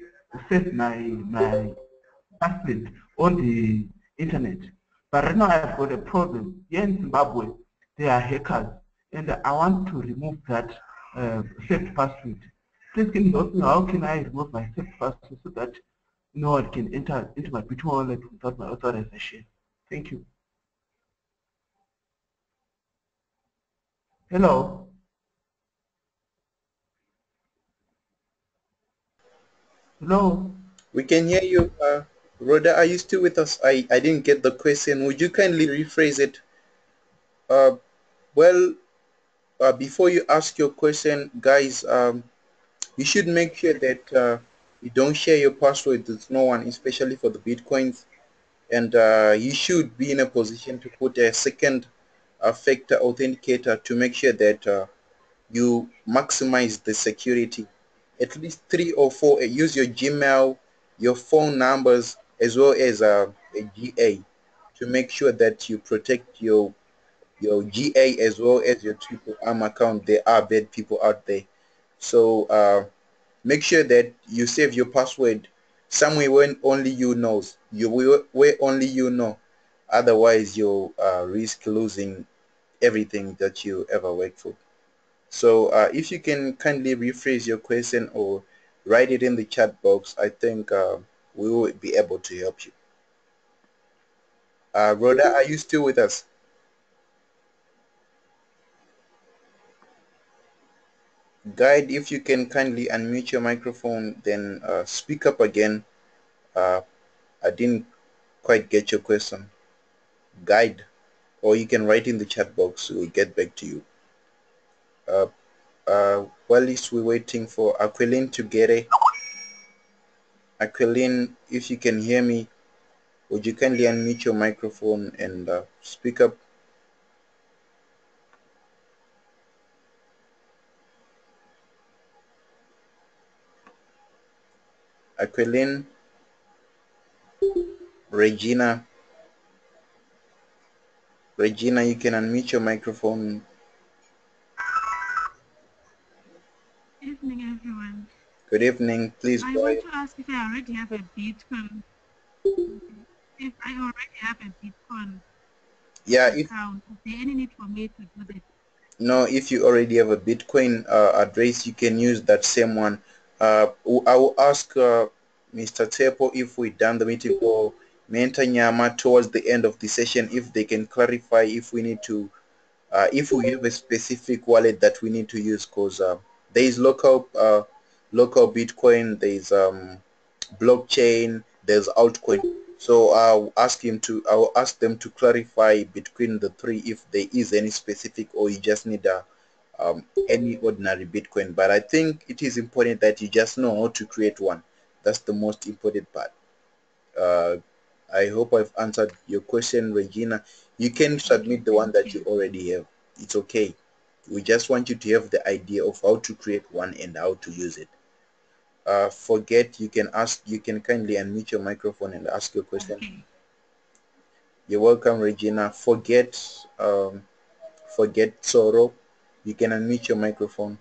set my password on the internet. But right now I've got a problem. Here in Zimbabwe, there are hackers, and I want to remove that saved password. Please can you help me? How can I remove my saved password so that no one can enter into my Bitcoin wallet without my authorization? Thank you. Hello. Hello. We can hear you. Rhoda, are you still with us? I didn't get the question. Would you kindly rephrase it? Well, before you ask your question, guys, you should make sure that you don't share your password with no one, especially for the Bitcoins. And you should be in a position to put a second factor authenticator to make sure that you maximize the security. At least 3 or 4, use your Gmail, your phone numbers, as well as a GA to make sure that you protect your GA as well as your triple arm account. There are bad people out there. So make sure that you save your password somewhere when only you knows. Where only you know. Otherwise, you'll risk losing everything that you ever worked for. So if you can kindly rephrase your question or write it in the chat box, I think we will be able to help you. Rhoda, are you still with us? Guide, if you can kindly unmute your microphone, then speak up again. I didn't quite get your question. Guide, or you can write in the chat box. We'll get back to you. While we're waiting for Aquilin to get it. Aquilin, if you can hear me, Would you kindly unmute your microphone and speak up? Aquilin, Regina, you can unmute your microphone. Good evening, everyone. Good evening. Please I go want ahead. to ask if I already have a Bitcoin. If I already have a Bitcoin account, is there any need for me to do that? No, if you already have a Bitcoin address, you can use that same one. I will ask Mr. Tepo if we done the meeting, or Menta Nyama towards the end of the session, if they can clarify if we need to, if we have a specific wallet that we need to use, because there is local Bitcoin, there is blockchain, there's altcoin. So I'll ask them to clarify between the three if there is any specific, or you just need any ordinary Bitcoin. But I think it is important that you just know how to create one. That's the most important part. I hope I've answered your question, Regina. You can submit the one that you already have. It's okay. We just want you to have the idea of how to create one and how to use it. Forget, you can kindly unmute your microphone and ask your question. Okay. You're welcome, Regina. Forget Soro. You can unmute your microphone.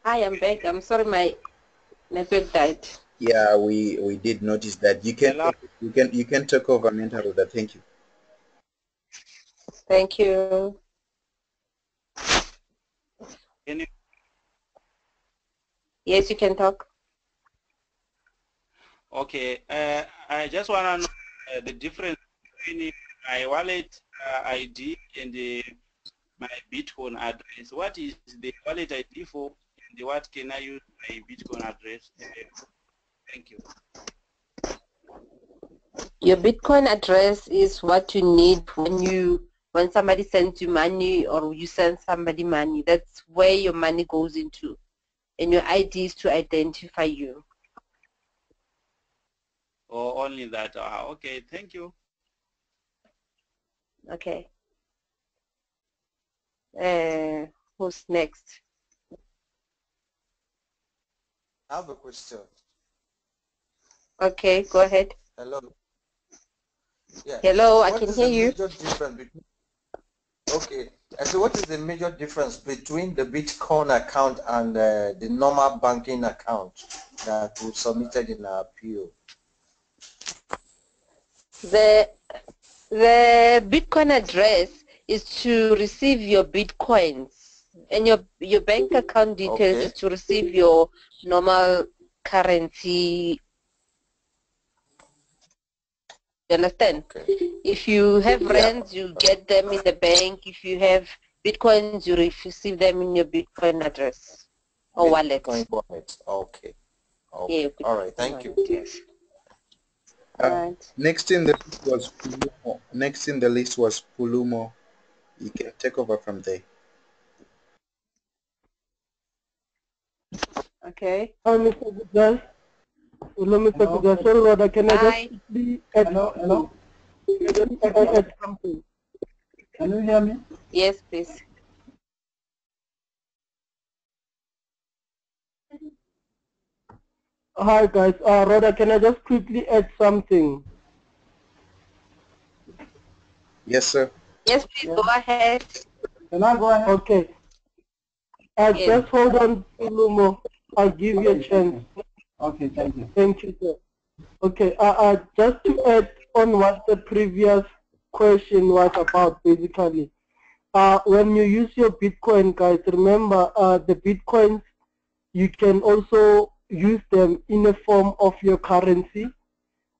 Hi, I'm back. I'm sorry, my network died. Yeah, we did notice that. You can take over, Menta Roda. Thank you. Thank you. Yes, you can talk. Okay, I just want to know the difference between my wallet ID and my Bitcoin address. What is the wallet ID for, and what can I use my Bitcoin address? Thank you. Your Bitcoin address is what you need when somebody sends you money or you send somebody money. That's where your money goes into. And your ID is to identify you. Or only that? Okay, thank you. Okay. Who's next? I have a question. Okay, go ahead. Hello. Yeah. Hello, I can hear you. Okay. So what is the major difference between the Bitcoin account and the normal banking account that we submitted in our PO? The Bitcoin address is to receive your Bitcoins, and your bank account details is to receive your normal currency. You understand? If you have rands, you get them in the bank. If you have Bitcoins, you receive them in your Bitcoin address or wallet. Bitcoin wallet. Okay. Yeah, all right. Thank you. Yes. Next in the list was Pulumo. Next in the list was Pulumo. You can take over from there. Okay. Hi, Mr. Gujas. Hello, Mr. Gujas. Sorry, Rhoda, can I just quickly add Hello? add something? Can you hear me? Yes, please. Hi, guys. Rhoda, can I just quickly add something? Yes, sir. Yes, please go ahead. Can I go ahead? Okay. Just hold on, Pulumo. I'll give you a chance. Okay, thank you. Thank you, sir. Okay, just to add on what the previous question was about, basically. When you use your Bitcoin, guys, remember the Bitcoins, you can also use them in a form of your currency.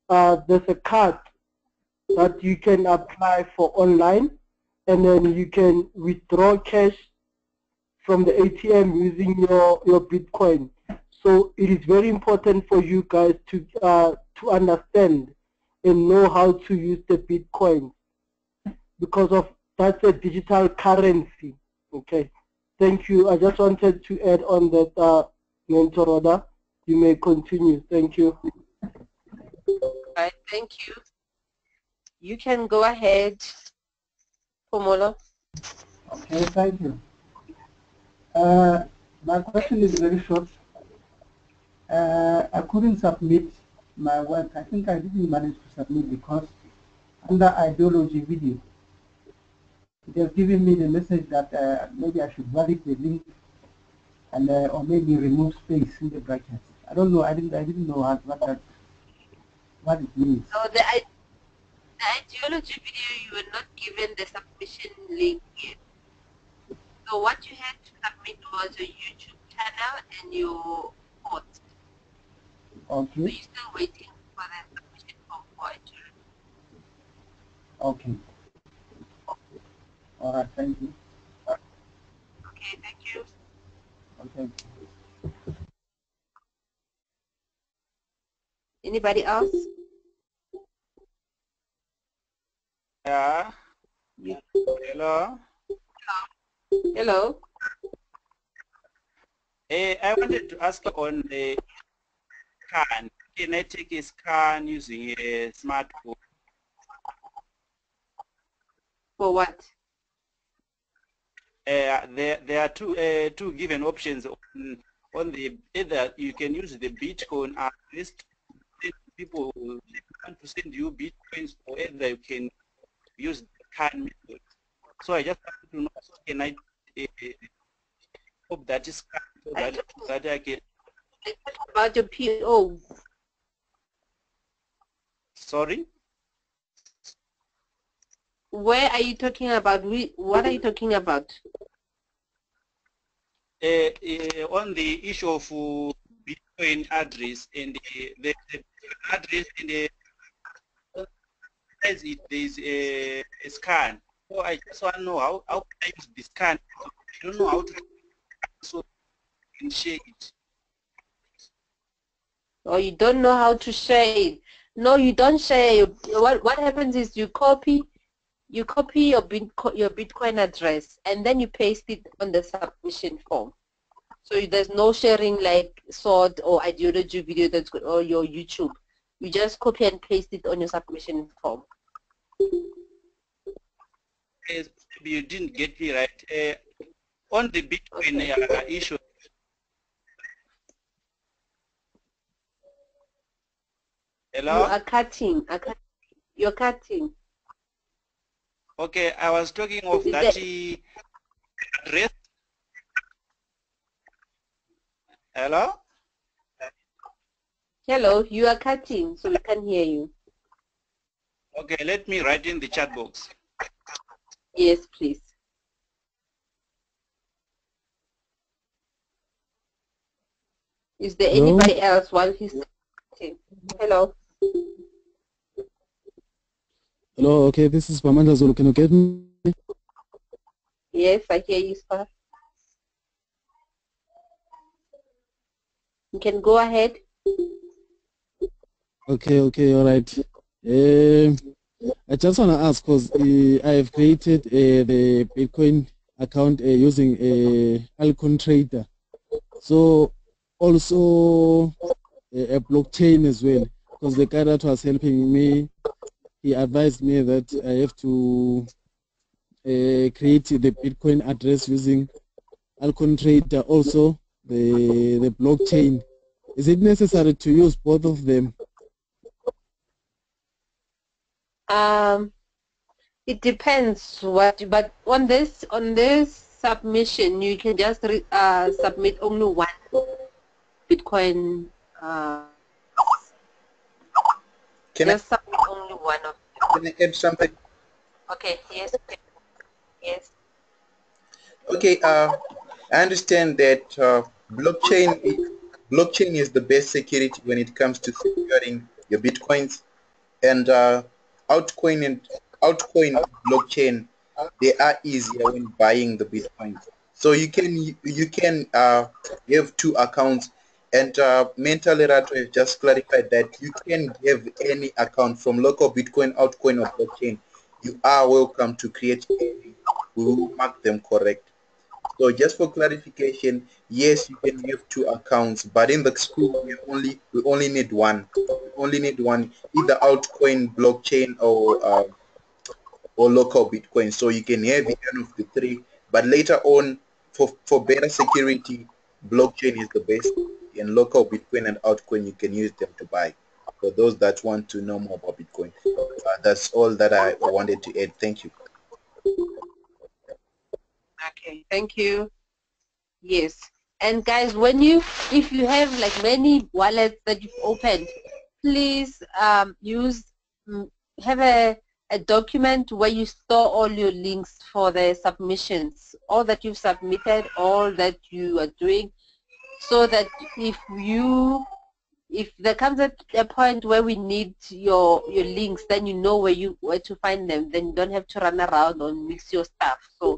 There's a card that you can apply for online, and then you can withdraw cash from the ATM using your Bitcoin. So it is very important for you guys to understand and know how to use the Bitcoin, because of that's a digital currency. Okay, thank you. I just wanted to add on that, Mentor Roda. You may continue. Thank you. Right, thank you. You can go ahead, Pomola. Okay, thank you. My question is very short. I couldn't submit my work. I think I didn't manage to submit because under ideology video, it has given me the message that maybe I should validate the link and or maybe remove space in the brackets. I don't know. I didn't know what it means. So the ideology video, you were not given the submission link yet. So what you had to submit was your YouTube channel and your post. Okay. So you're still waiting for the submission form for it. Okay. All right. Thank you. Okay. Thank you. Okay. Anybody else? Yeah. Hello. Hello. I wanted to ask on the scan. Can I take a scan using a smartphone? For what? There are two given options on the either you can use the Bitcoin address to people who want to send you Bitcoins, or either you can use the scan method. So I just want to know, can I hope that is so that I can. About your PO. Sorry? Where are you talking about? What are you talking about? On the issue of Bitcoin address and the address in the as it is a scan. So I just want to know how can I use the scan. I don't know how to so you can share it. Oh, you don't know how to share it. No, you don't share. What happens is you copy your Bitcoin address and then you paste it on the submission form. So there's no sharing like SWORD or ideology video that's good, or your YouTube. You just copy and paste it on your submission form. Maybe you didn't get me right. On the Bitcoin issue. Hello? You are cutting. You're cutting. Okay, I was talking of that address. Hello? Hello, you are cutting, so we can hear you. Okay, let me write in the chat box. Yes, please. Is there anybody else while he's cutting? Hello? Hello, okay, this is Pamanda Zulu. Can you get me? Yes, I hear you, sir. You can go ahead. Okay, all right. I just want to ask because I have created the Bitcoin account using Alcon Trader. So also a blockchain as well, because the guy that was helping me, he advised me that I have to create the Bitcoin address using Alcon Trader, also the blockchain. Is it necessary to use both of them? It depends but on this submission you can just submit only one Bitcoin. Just submit only one of them. Can I add something? Okay. Yes. Yes. Okay. I understand that blockchain is the best security when it comes to securing your Bitcoins, and altcoin blockchain, they are easier when buying the Bitcoins. So you can have two accounts, and Mentally Rato have just clarified that you can have any account from local Bitcoin, altcoin, or blockchain. You are welcome to create any. We will mark them correct. So just for clarification, yes, you can have 2 accounts, but in the school we only need one. We only need one, either altcoin, blockchain, or local Bitcoin. So you can have any of the 3, but later on, for better security, blockchain is the best, and local Bitcoin and altcoin you can use them to buy. For those that want to know more about Bitcoin, that's all that I wanted to add. Thank you. Okay, thank you. Yes, and guys, if you have like many wallets that you've opened, please have a document where you store all your links for the submissions, all that you've submitted, all that you are doing, so that if there comes a point where we need your links, then you know where to find them. Then you don't have to run around and mix your stuff. So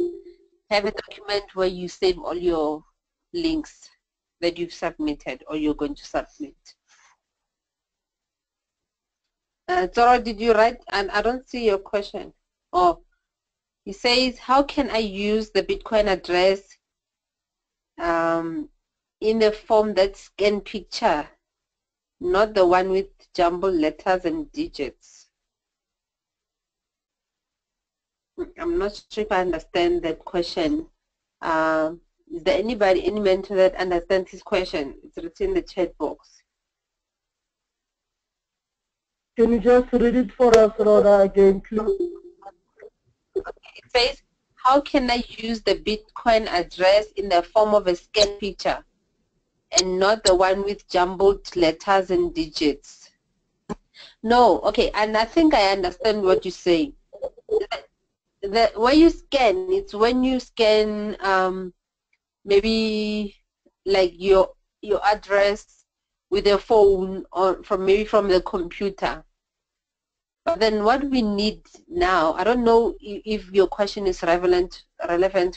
have a document where you save all your links that you've submitted or you're going to submit. Zora, did you write? And I don't see your question. Oh, he says, how can I use the Bitcoin address in the form that scan picture, not the one with jumbled letters and digits? I'm not sure if I understand that question. Is there any mentor that understands his question? It's written in the chat box. Can you just read it for us, Rhoda, again, please? Okay, it says, how can I use the Bitcoin address in the form of a scan picture and not the one with jumbled letters and digits? No, okay, and I think I understand what you're saying. The way you scan, it's when you scan maybe like your address with a phone or from the computer. But then what we need now, I don't know if your question is relevant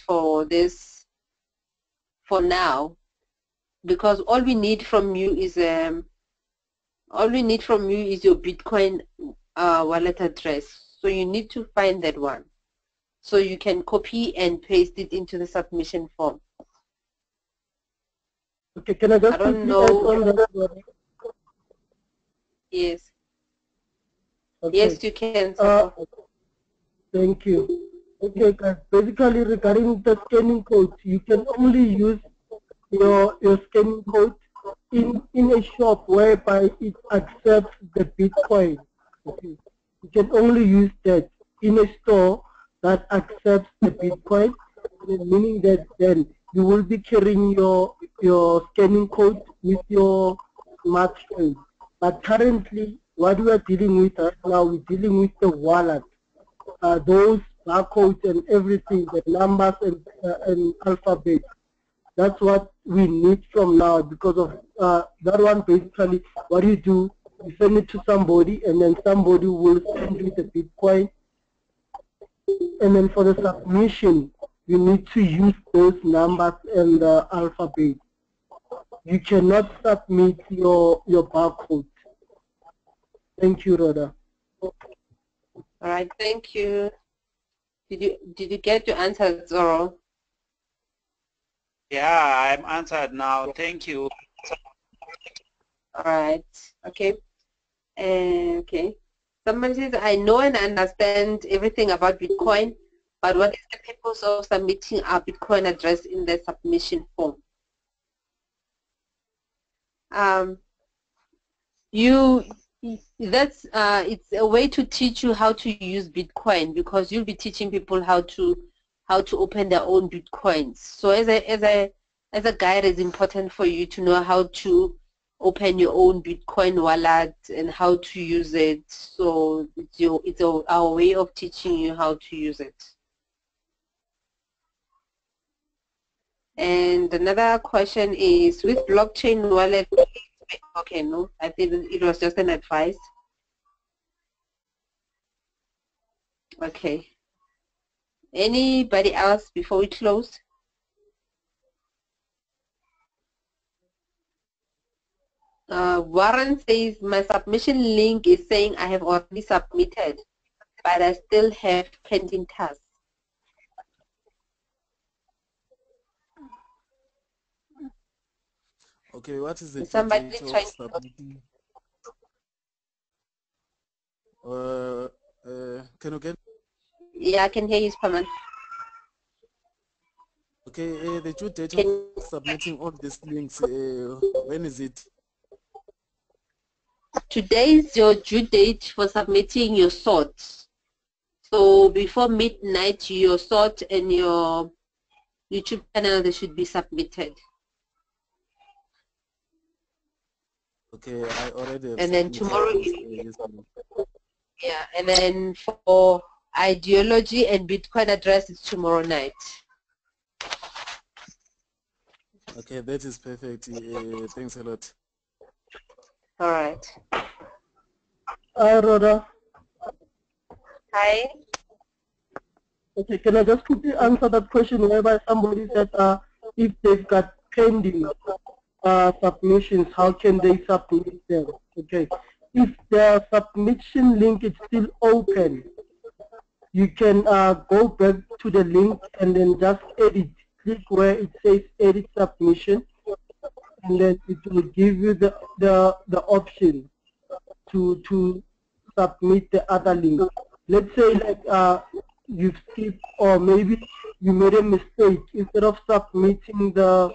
for this for now, because all we need from you is your Bitcoin wallet address. So you need to find that one, so you can copy and paste it into the submission form. Okay, can I just don't know. Yes. Okay. Yes, you can. Thank you. Okay, guys. Basically, regarding the scanning code, you can only use your scanning code in a shop whereby it accepts the Bitcoin. Okay. You can only use that in a store that accepts the Bitcoin, meaning that then you will be carrying your scanning code with your smartphone. But currently, what we are dealing with right now, we're dealing with the wallet. Those barcodes and everything, the numbers and alphabet. That's what we need from now, because of that one. Basically, what you do, you send it to somebody, and then somebody will send you the Bitcoin. And then for the submission, you need to use those numbers and the alphabet. You cannot submit your barcode. Thank you, Rhoda. All right, thank you. Did you get your answer, Zoro? Yeah, I'm answered now. Thank you. All right. Okay. Okay. Somebody says, I know and understand everything about Bitcoin, but what is the purpose of submitting our Bitcoin address in the submission form? It's a way to teach you how to use Bitcoin, because you'll be teaching people how to open their own Bitcoins. So as a guide, it's important for you to know how to open your own Bitcoin wallet and how to use it. So it's our way of teaching you how to use it. And another question is, with blockchain wallet, okay, no, I think it was just an advice. Okay. Anybody else before we close? Warren says, my submission link is saying I have already submitted, but I still have pending tasks. Okay, what is the Somebody date try of submitting? Can you get? Yeah, I can hear you, Paman. Okay, the due date of submitting all these links, when is it? Today is your due date for submitting your sort. So before midnight, your sort and your YouTube channel, they should be submitted. Okay, I already have and then tomorrow yeah, and then for ideology and Bitcoin address is tomorrow night. Okay, that is perfect. Thanks a lot. All right. Hi, Rhoda. Hi. Okay, can I just quickly answer that question whereby somebody said if they've got pending submissions, how can they submit them? Okay, if the submission link is still open, you can go back to the link and then just edit. Click where it says edit submission, and then it will give you the option to submit the other link. Let's say like you've skipped, or maybe you made a mistake. Instead of submitting the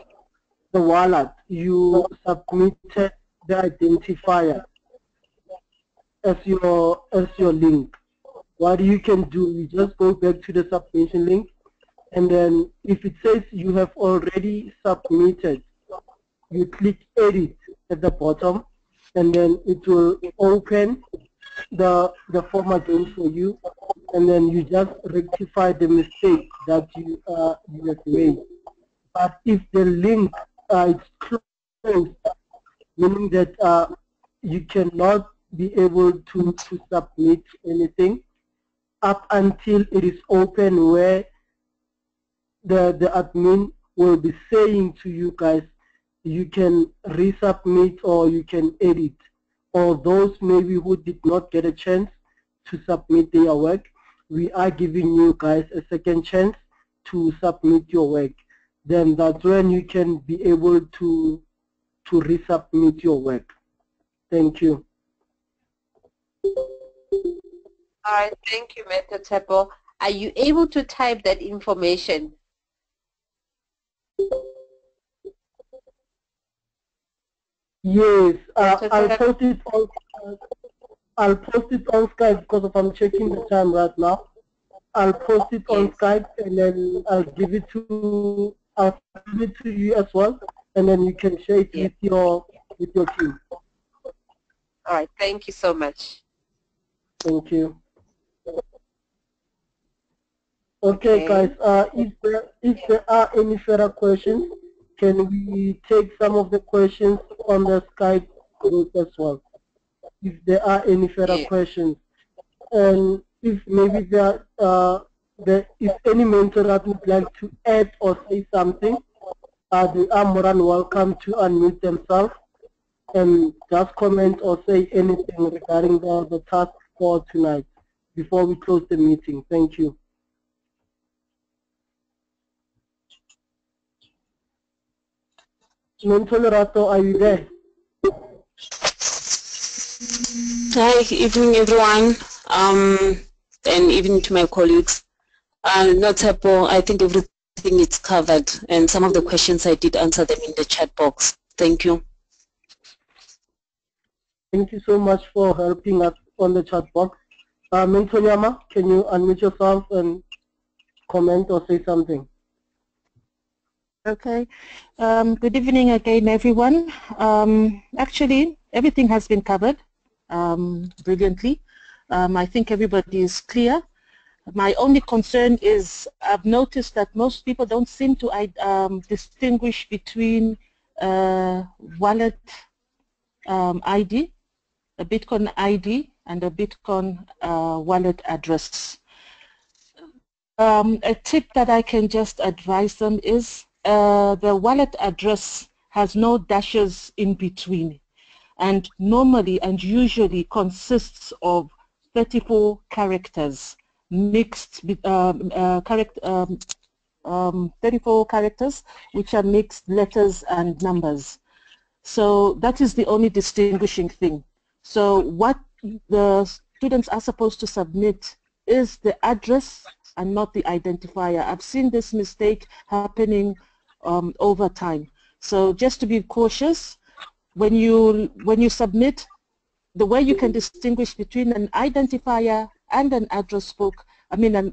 wallet, you submitted the identifier as your link. What you can do, you just go back to the submission link, and then if it says you have already submitted, you click edit at the bottom, and then it will open the form again for you, and then you just rectify the mistake that you have made. But if the link is closed, meaning that you cannot be able to submit anything up until it is open, where the admin will be saying to you guys, you can resubmit or you can edit. Or those maybe who did not get a chance to submit their work, we are giving you guys a second chance to submit your work. Then that's when you can be able to resubmit your work. Thank you. All right, thank you, Mr. Tepo. Are you able to type that information? Yes, I'll post it on. I'll post it on Skype because I'm checking the time right now. I'll post it on Skype, and then I'll give it to you as well, and then you can share it with your team. All right, thank you so much. Thank you. Okay, guys. If there are any further questions, can we take some of the questions on the Skype group as well? If there are any further questions, and if maybe if any mentor that would like to add or say something, they are more than welcome to unmute themselves and just comment or say anything regarding the task for tonight before we close the meeting. Thank you. Mentor Lerato, are you there? Hi, evening everyone, and evening to my colleagues. Notepo, I think everything is covered, and some of the questions I did answer them in the chat box. Thank you. Thank you so much for helping us on the chat box. Mentor Yama, can you unmute yourself and comment or say something? Okay. Good evening again, everyone. Actually, everything has been covered brilliantly. I think everybody is clear. My only concern is I've noticed that most people don't seem to distinguish between wallet ID, a Bitcoin ID, and a Bitcoin wallet address. A tip that I can just advise them is the wallet address has no dashes in between, and normally and usually consists of 34 characters mixed 34 characters which are mixed letters and numbers. So that is the only distinguishing thing. So what the students are supposed to submit is the address and not the identifier. I've seen this mistake happening over time. So just to be cautious, when you submit, the way you can distinguish between an identifier and an address book, a Bitcoin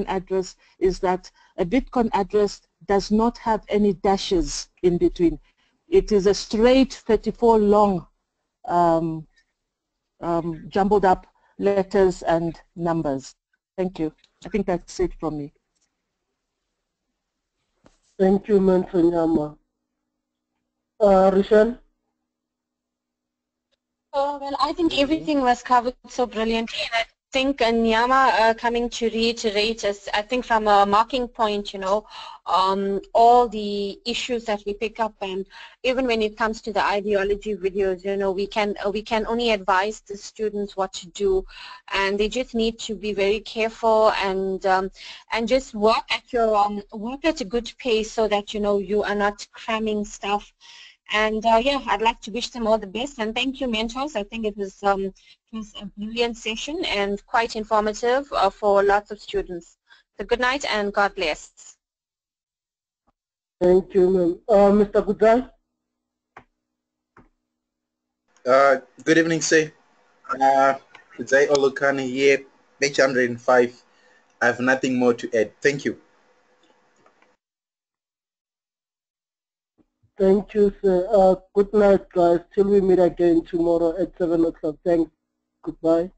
address, is that a Bitcoin address does not have any dashes in between. It is a straight 34 long jumbled up letters and numbers. Thank you. I think that's it from me. Thank you, Mantonyama. Rishan? Well, I think everything was covered so brilliantly, and I think Nyama coming to reiterate us, I think from a marking point, all the issues that we pick up, and even when it comes to the ideology videos, we can only advise the students what to do, and they just need to be very careful and just work at a good pace so that you are not cramming stuff. And yeah, I'd like to wish them all the best, and thank you, mentors. I think it was a brilliant session and quite informative for lots of students. So good night and God bless. Thank you, ma'am. Mr. Gudai? Good evening, sir. Gudai Olukani here, page 105. I have nothing more to add. Thank you. Thank you, sir. Good night, guys. Till we meet again tomorrow at 7 o'clock. Thanks. Goodbye.